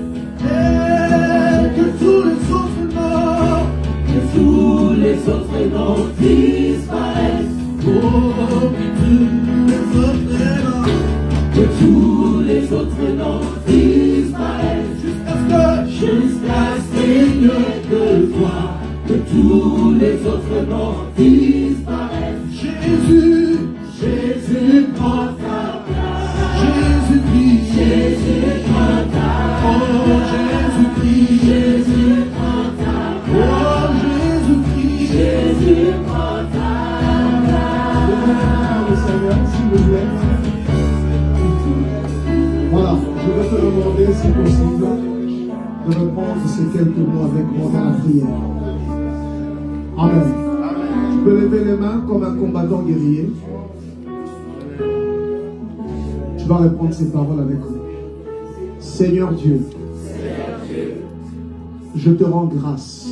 Que tous les autres noms, que tous les autres noms disparaissent. Oh, que tous les autres noms disparaissent. Jusqu'à ce qu'il n'y ait que toi. Que tous les autres noms disparaissent. Jésus, Jésus prend ta place. Jésus-Christ, Jésus prend ta place. Oh, Jésus-Christ, Jésus prend ta place. Oh, Jésus-Christ, Jésus prend ta place. Le Seigneur, s'il vous plaît. Voilà, je vais te demander, si possible, de reprendre ces quelques mots avec moi dans la prière. Amen. Tu peux lever les mains comme un combattant guerrier. Tu vas répondre ces paroles avec moi. Seigneur Dieu, je te rends grâce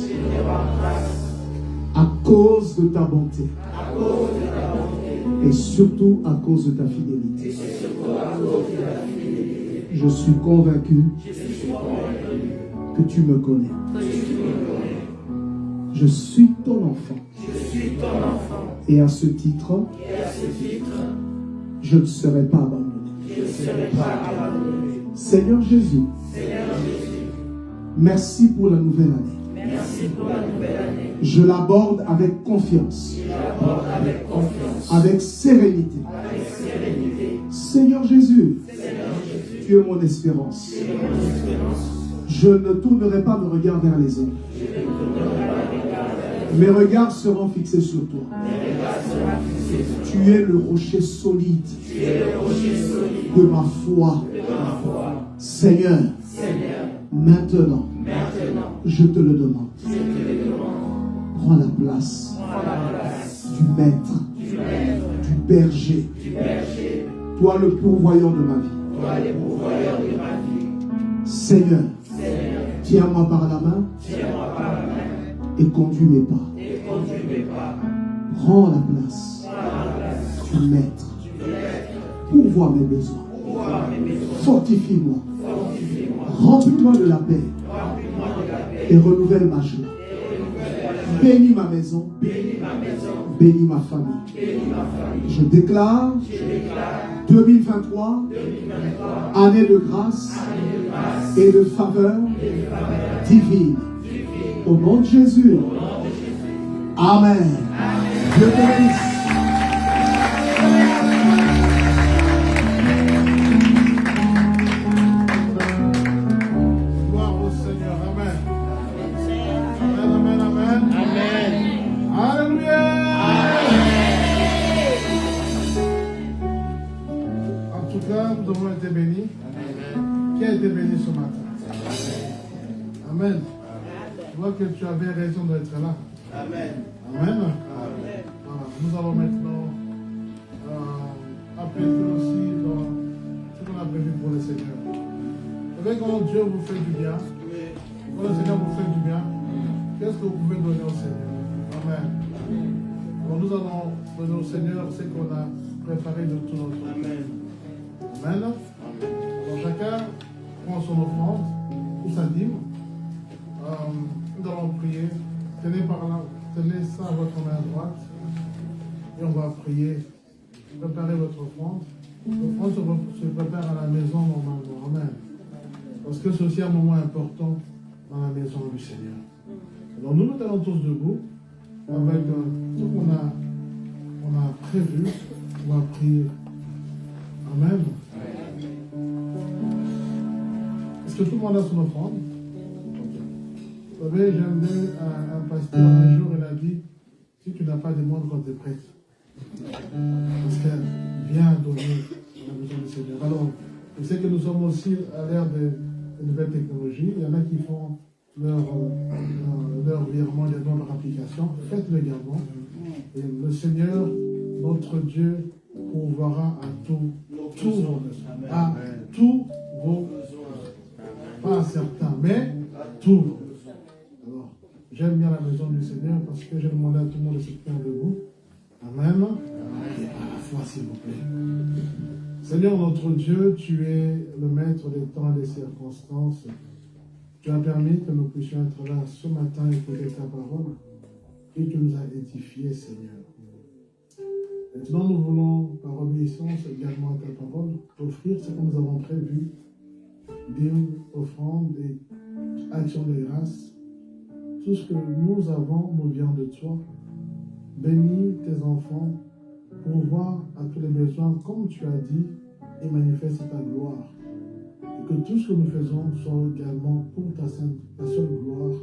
à cause de ta bonté et surtout à cause de ta fidélité. Je suis convaincu que tu me connais. Je suis ton enfant. Et à ce titre, je ne serai pas abandonné. Seigneur Jésus, merci pour la nouvelle année. Je l'aborde avec confiance, avec sérénité. Seigneur Jésus, Tu es mon espérance. Je ne tournerai pas mes regards vers les hommes. Mes regards seront fixés sur toi. Tu es le rocher solide de ma foi. Seigneur, maintenant, je te le demande. Prends la place du maître, du berger. Toi le pourvoyeur de ma vie. Seigneur, tiens-moi par la main et conduis mes pas. Prends la place du maître. Pourvois mes besoins. Fortifie-moi. Remplis-moi de la paix et renouvelle ma joie. Bénis ma maison. Bénis ma famille. Je déclare 2023, année de grâce et de faveur divine. Au nom de Jésus. Amen. Dieu te bénisse. Gloire au Seigneur. Amen. Amen, amen, amen. Alléluia. En tout cas, nous avons été bénis. Qui a été béni ce matin? Amen. Je vois que tu avais raison d'être là. Amen. Amen. Voilà. Nous allons maintenant appeler aussi dans ce qu'on a prévu pour le Seigneur. Vous savez, quand Dieu vous fait du bien, quand le Seigneur vous fait du bien, qu'est-ce que vous pouvez donner au Seigneur? Amen. Alors nous allons donner au Seigneur ce qu'on a préparé de tout notre temps. Amen. Amen. Alors chacun prend son offrande ou sa dîme. Nous allons prier. Tenez ça à votre main droite. Et on va prier. Préparez votre offrande. L'offrande se prépare à la maison normalement. Amen. Parce que c'est aussi un moment important dans la maison du Seigneur. Alors nous allons tous debout avec tout ce qu'on a prévu. On va prier. Amen. Est-ce que tout le monde a son offrande? Vous savez, j'ai amené un pasteur un jour, il a dit, si tu n'as pas de monde quand tu es prêtre. Parce qu'elle vient donner la maison du Seigneur. Alors, je sais que nous sommes aussi à l'ère des nouvelles technologies. Il y en a qui font leur virement, leur application. Faites-le également. Et le Seigneur, notre Dieu, pourvoira à tous vos besoins. À tous vos besoins. Pas à certains, mais tous vos besoins. Alors, j'aime bien la maison du Seigneur parce que j'ai demandé à tout le monde de se tenir debout. Amen. Et à la fois, s'il vous plaît. Seigneur notre Dieu, tu es le maître des temps et des circonstances. Tu as permis que nous puissions être là ce matin et écouter ta parole. Et tu nous as édifiés, Seigneur. Maintenant, nous voulons, par obéissance également à ta parole, offrir ce que nous avons prévu, dîmes, offrandes et actions de grâce. Tout ce que nous avons nous vient de toi. Bénis tes enfants, pourvois à tous les besoins comme tu as dit et manifeste ta gloire. Et que tout ce que nous faisons soit également pour ta seule gloire.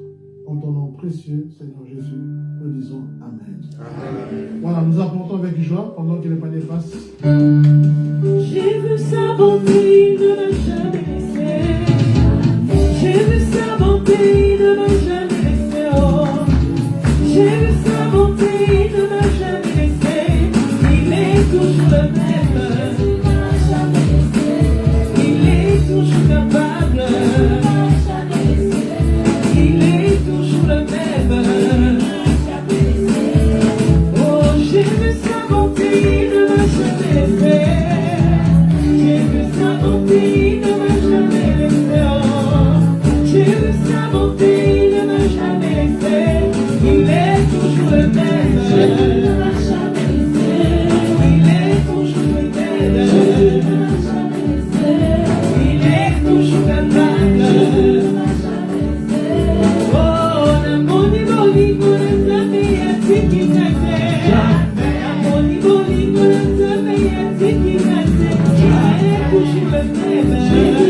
En ton nom précieux, Seigneur Jésus, nous disons Amen. Amen. Voilà, nous apportons avec joie pendant que les paniers passent. J'ai vu sa bonté de ne jamais laisser. J'ai vu sa bonté de ne jamais laisser. Oh. J'ai vu sa bonté de ne jamais laisser. Il est toujours le même. Il est toujours capable. Il est toujours le même. Oh, j'ai vu sa bonté de ne jamais laisser. J'ai vu sa bonté de ne jamais laisser. Oh, j'ai vu sa bonté de ne jamais laisser. Il est toujours le même. Il est toujours le même. Il est toujours capable. Oh, namoni bolingo na nzambe yatikisa te. Namoni bolingo na nzambe yatikisa te. Il est toujours le même.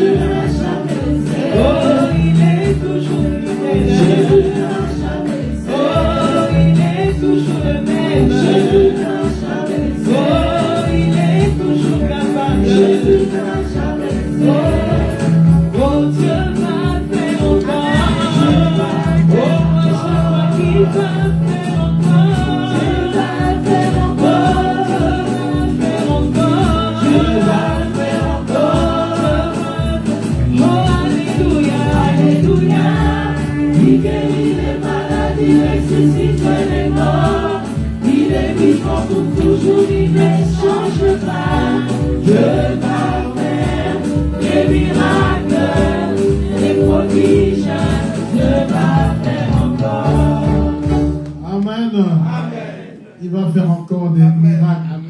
il va faire encore des miracles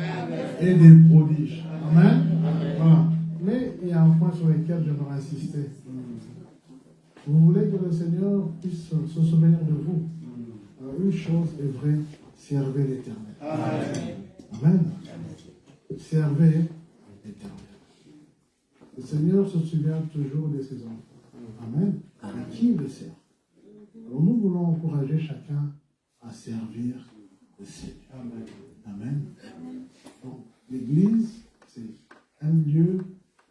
et des prodiges. Amen. Voilà. Mais il y a un point sur lequel je veux insister. Vous voulez que le Seigneur puisse se souvenir de vous. Alors, une chose est vraie, servez l'Éternel. Amen. Servez l'Éternel. Le Seigneur se souvient toujours de ses enfants. Amen. Et qui le sert? Alors nous voulons encourager chacun à servir le Seigneur. Amen. Donc, l'Église, c'est un lieu,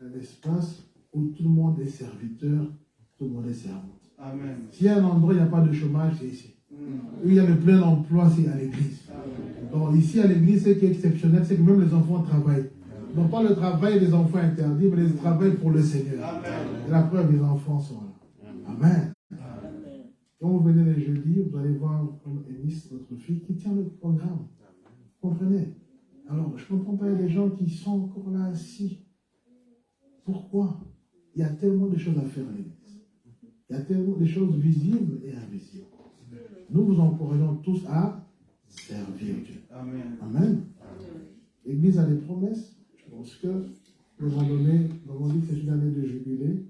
un espace où tout le monde est serviteur, tout le monde est servante. Amen. S'il y a un endroit où il n'y a pas de chômage, c'est ici. Où il y a le plein emploi, c'est à l'église. Donc ici à l'église, ce qui est exceptionnel, c'est que même les enfants travaillent. Non pas le travail des enfants interdits, mais le travail pour le Seigneur. Amen. Et la preuve, les enfants sont là. Amen. Quand vous venez les jeudis, vous allez voir comme Eunice, notre fille, qui tient le programme. Vous comprenez? Alors, je ne comprends pas les gens qui sont encore là assis. Pourquoi? Il y a tellement de choses à faire à l'église. Il y a tellement de choses visibles et invisibles. Nous vous encourageons tous à servir Dieu. Amen. Amen. L'Église a des promesses. Je pense que nous avons dit que c'est une année de jubilé,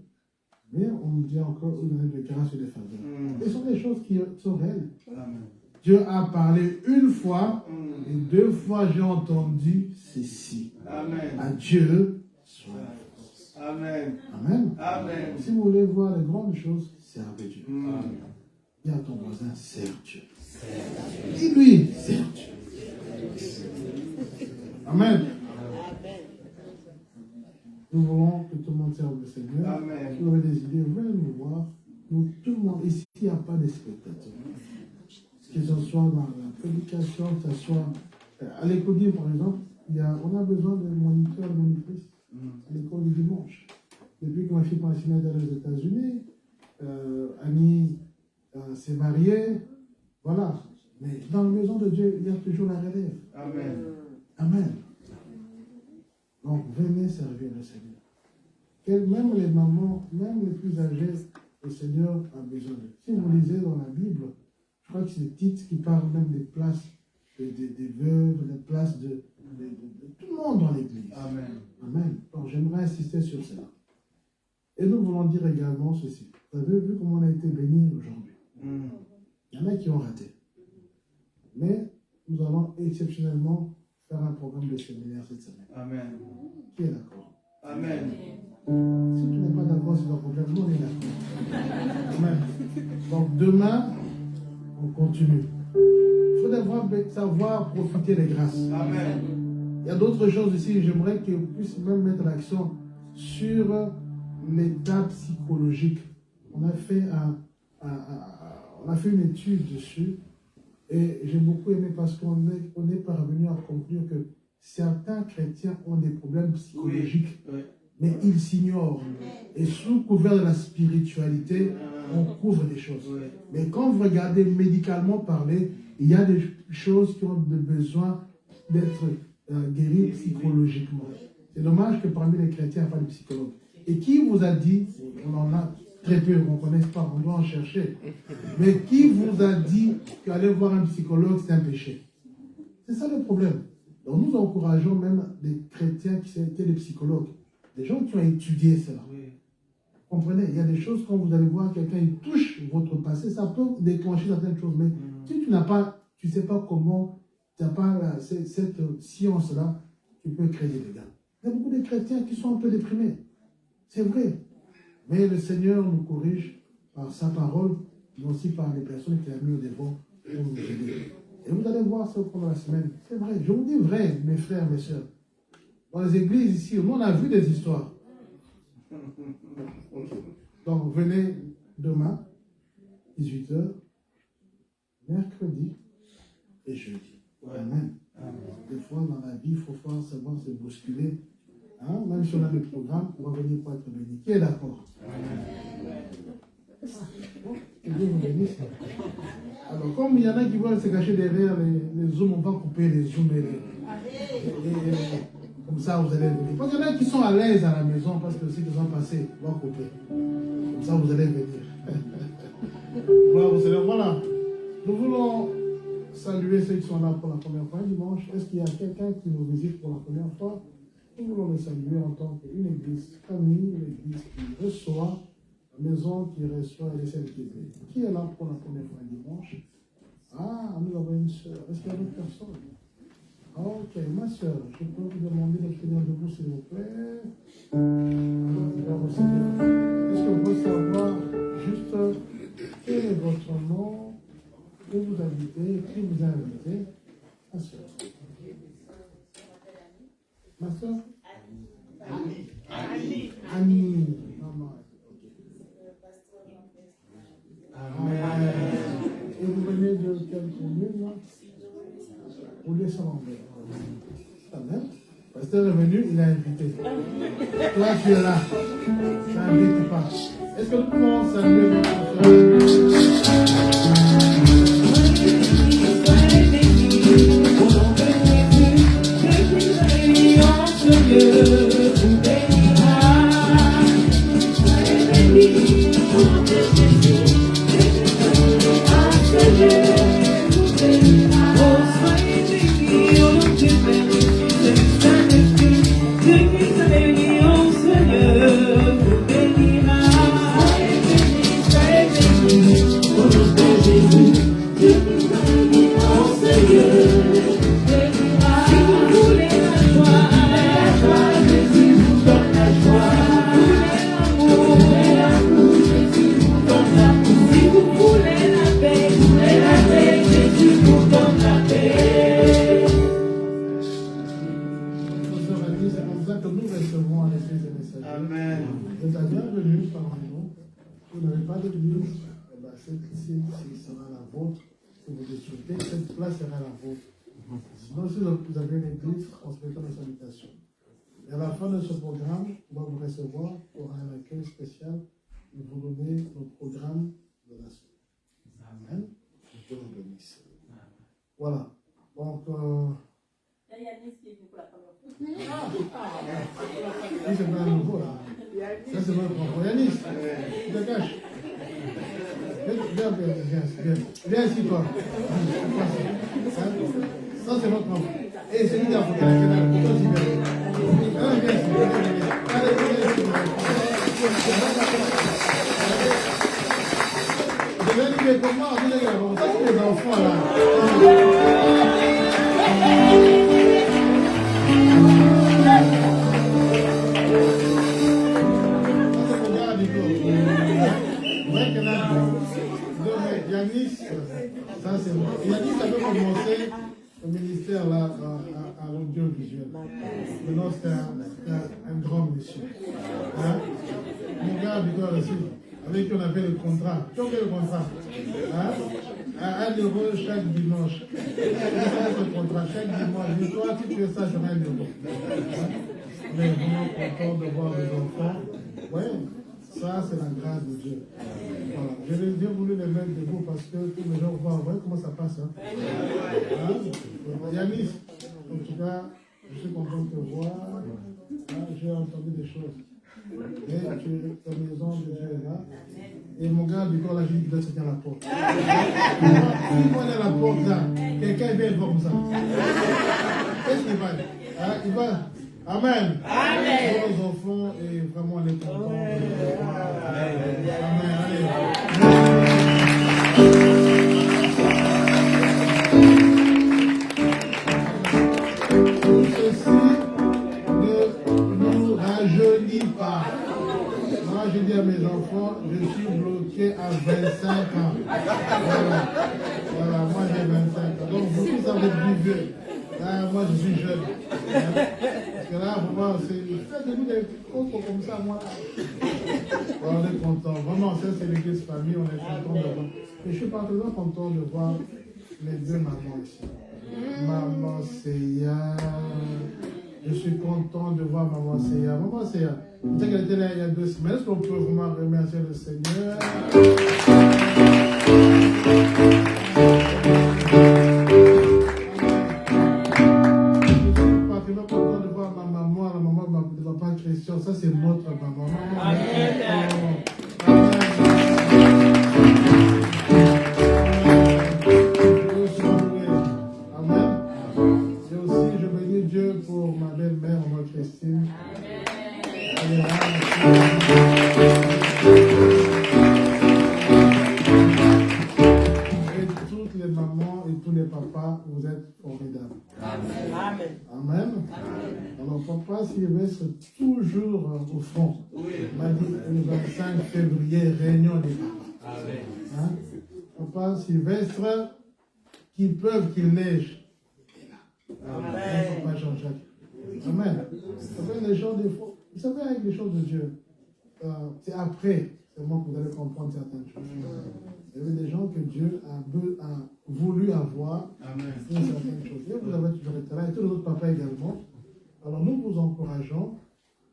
mais on nous dit encore une année de grâce et de faveur. Ce sont des choses qui sont réelles. Amen. Dieu a parlé une fois, et 2 fois j'ai entendu ceci. Amen. À Dieu soit la force. Amen. Amen. Amen. Si vous voulez voir les grandes choses, servez Dieu. Amen. Dis à ton voisin, sers Dieu. Dis-lui, sers Dieu. Amen. Nous voulons que tout le monde serve le Seigneur. Amen. Si vous avez des idées, venez nous voir. Nous, tout le monde, ici, il n'y a pas de spectateurs. Que ce soit dans la prédication, que ce soit à l'école, par exemple, on a besoin de moniteurs et de monitrices à l'école du dimanche. Depuis que ma fille pensionnaire est aux États-Unis, Annie s'est mariée, voilà. Mais dans la maison de Dieu, il y a toujours la relève. Amen. Amen. Donc, venez servir le Seigneur. Même les mamans, même les plus âgées, le Seigneur a besoin d'eux. Si vous lisez dans la Bible, je crois que c'est le titre qui parle même des places des veuves, des places de tout le monde dans l'Église. Amen. Amen. Donc, j'aimerais insister sur cela. Et nous voulons dire également ceci. Vous avez vu comment on a été bénis aujourd'hui. Il y en a qui ont raté. Mais nous allons exceptionnellement faire un programme de séminaire cette semaine. Amen. Qui est d'accord? Amen. Si tu n'es pas d'accord sur le problème, nous on est d'accord. Amen. Donc demain, on continue. Il faut savoir profiter des grâces. Amen. Il y a d'autres choses ici. J'aimerais qu'on puisse même mettre l'accent sur l'état psychologique. On a fait une étude dessus. Et j'ai beaucoup aimé parce qu'on est parvenu à conclure que certains chrétiens ont des problèmes psychologiques, mais ils s'ignorent. Et sous couvert de la spiritualité, on couvre des choses. Mais quand vous regardez médicalement parler, il y a des choses qui ont besoin d'être guéries psychologiquement. C'est dommage que parmi les chrétiens, il n'y a pas de psychologue. Et qui vous a dit, on en a très peu, on ne connaît pas, on doit en chercher. Mais qui vous a dit qu'aller voir un psychologue, c'est un péché? C'est ça le problème. Donc nous encourageons même des chrétiens qui étaient des psychologues, des gens qui ont étudié cela. Vous comprenez? Il y a des choses, quand vous allez voir quelqu'un, il touche votre passé, ça peut déclencher certaines choses. Mais si tu ne sais pas comment, tu n'as pas cette science-là, tu peux créer des dégâts. Il y a beaucoup de chrétiens qui sont un peu déprimés. C'est vrai. Mais le Seigneur nous corrige par sa parole, mais aussi par les personnes qu'il a mis au devant pour nous aider. Et vous allez voir ça pendant la semaine. C'est vrai. Je vous dis vrai, mes frères, mes soeurs. Dans les églises ici, nous on a vu des histoires. Donc venez demain, 18h, mercredi et jeudi. Amen. Des fois dans la vie, il faut savoir se bousculer. Hein? Même si on a le programme, on va venir pour être béni. Qui est d'accord? Alors, comme il y en a qui veulent se cacher derrière les zooms, on va couper les zooms comme ça vous allez venir. Parce qu'il y en a qui sont à l'aise à la maison parce que ce qu'ils ont passé, on va couper. Comme ça vous allez venir. Voilà, nous voulons saluer ceux qui sont là pour la première fois dimanche. Est-ce qu'il y a quelqu'un qui nous visite pour la première fois? Nous voulons le saluer en tant qu'une église famille, une église qui reçoit, la maison qui reçoit et celle qui est. Qui est là pour la première fois dimanche? Ah, nous avons une soeur. Est-ce qu'il y a d'autres personnes? Ok, ma soeur, je peux vous demander de tenir debout, s'il vous plaît. Est-ce que vous pouvez savoir juste quel est votre nom, où vous habitez, qui vous a invité? Ma soeur. Ma soeur? Annie. Maman. Amen. Et vous venez de quelle commune, là? Ou de Saint-Lambert. Amen. Le pasteur est venu, il a invité. Toi, tu es là. Ça n'invite pas. Est-ce que nous pouvons saluer notre soeur? Cette place sera la vôtre. Sinon, si vous avez une église, transmettez nos salutations. Et à la fin de ce programme, on va vous recevoir pour un accueil spécial et vous donner notre programme de la semaine. Amen. Que Dieu vous bénisse. Voilà. Donc, il y a Yannis qui est venu pour la première fois. c'est pas un nouveau là. Ça, c'est votre propre. Yannis, tu te caches. Viens ici, toi. Ça, c'est votre nom. Et c'est lui qui a fait la aussi bien. Viens ici. Allez, viens ici. Je vais dire comment on dit les gars. Ça, c'est les enfants là. Yannis, ça c'est moi. Yannis avait commencé le ministère là, à l'audiovisuel. Maintenant c'est un grand monsieur. Hein? Mon gars, Victor aussi, avec qui on avait le contrat. Qui a fait le contrat? Hein? À 1 € chaque dimanche. C'est le contrat chaque dimanche. Et toi, si tu fais ça, j'aurai 1 €. Hein? On est vraiment content de voir les enfants. Ouais. Ça, c'est la grâce de Dieu. Voilà. J'ai voulu les mettre debout parce que tous les gens voient comment ça passe. Hein? Hein? Yannis, en tout cas, je suis content de te voir. Hein? J'ai entendu des choses. Et ta maison de Dieu est là. Et mon gars, du coup, là, j'ai dit qu'il doit se tenir à la porte. Si moi, on est à la porte là, quelqu'un vient voir comme ça. Qu'est-ce qu'il va dire? Hein? Il va. Amen. Amen. Nos enfants et vraiment les contents. Amen. Allez. Tout ceci ne nous rajeunit pas. Moi, je dis à mes enfants, je suis bloqué à 25 ans. Voilà, moi j'ai 25 ans. Donc vous tous avez plus vieux. Là, moi je suis jeune. Parce que là, pour moi, c'est des autres comme ça, moi. On est content. Vraiment, ça c'est l'église famille, on est content de voir. Et je suis particulièrement content de voir les deux mamans ici. Maman Seya. Je suis content de voir Maman Seya. Maman Seya, tu sais qu'elle était là il y a 2 semaines. Est-ce qu'on peut vraiment remercier le Seigneur? Christian, ça c'est notre maman. Amen. être formidable. Amen. Amen. Alors, papa Sylvestre, toujours au front. Il m'a dit le 25 février, réunion des papas. Hein? Papa Sylvestre, qu'il pleuve, qu'il neige. Amen. Papa Jean-Jacques. Amen. Vous savez, les gens, des fois, vous savez, avec les choses de Dieu, c'est après seulement que vous allez comprendre certaines choses. Il y avait des gens que Dieu a voulu avoir pour certaines choses. Et vous avez toujours été là, et tous les autres papas également. Alors nous vous encourageons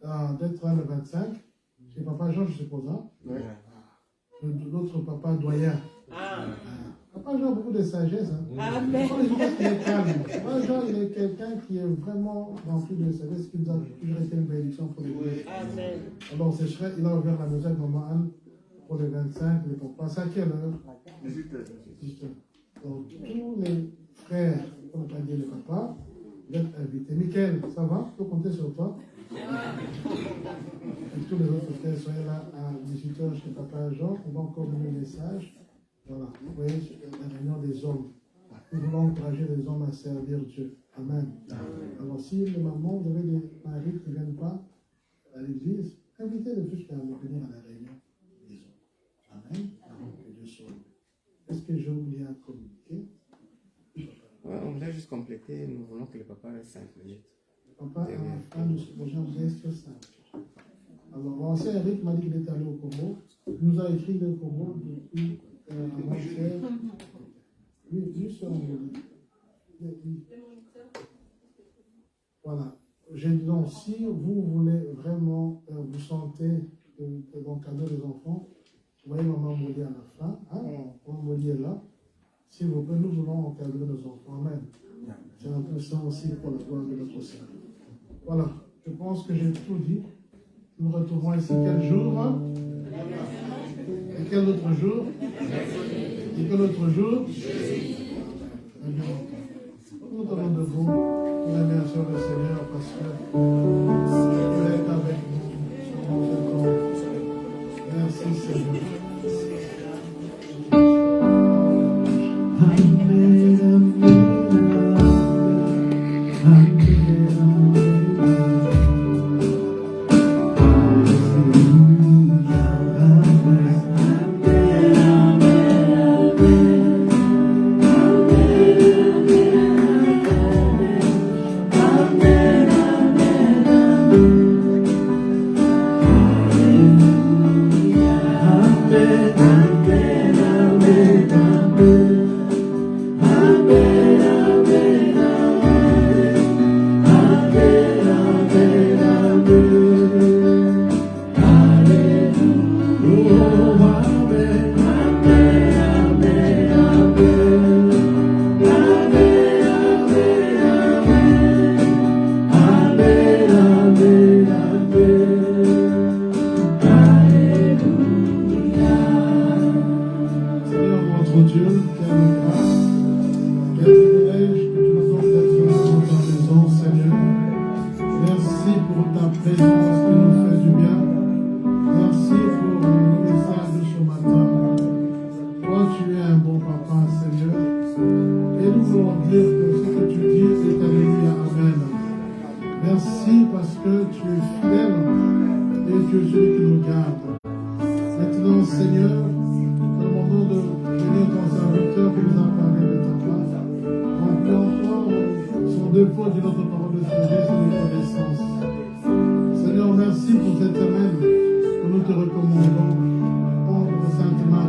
d'être là le 25. Chez papa Jean, je suppose. Hein? L'autre papa doyen. Papa Jean a beaucoup de sagesse. Hein? Amen. Il est calme. Papa Jean, il est quelqu'un qui est vraiment rempli de sagesse, qui nous a toujours été une bénédiction pour l'église. Amen. Alors, il a ouvert la maison avec maman Anne pour le 25, le papa. C'est à quelle heure? 18h. Donc, tous les frères, on ne peut pas dire les papas, vous êtes invités. Michael, ça va? Je peux compter sur toi? Et tous les autres frères, soyez là à 18h chez papa Jean. On va encore donner un message. Voilà, vous voyez, la réunion des hommes. Nous voulons encourager les hommes à servir Dieu. Amen. Alors, si les mamans, vous avez des maris qui ne viennent pas à l'église, invitez-les juste à venir à la réunion des hommes. Amen. Que Dieu soit. Est-ce que j'ai oublié à communiquer? On voulait juste compléter, nous voulons que le papa reste 5 minutes. Papa, à la fin, nous gens restent 5. Alors, l'ancien Eric m'a dit qu'il était allé au Congo. Il nous a écrit le Congo depuis avant-hier. Oui, juste en voilà. J'ai dit donc, si vous voulez vraiment vous sentez d'encadrer les enfants, vous voyez maman Molly à la fin. Hein? Maman Molly est là. S'il vous plaît, nous voulons encadrer nos enfants. Amen. C'est un peu ça aussi pour la gloire de notre Seigneur. Voilà. Je pense que j'ai tout dit. Nous retrouvons ici quel jour? Hein? Et quel autre jour? Et quel autre jour? Nous allons debout pour remercier le Seigneur parce qu'il est avec nous. Merci Seigneur.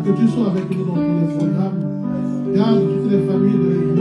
Que tu sois avec nous dans tous les programmes. Garde toutes les familles de l'église.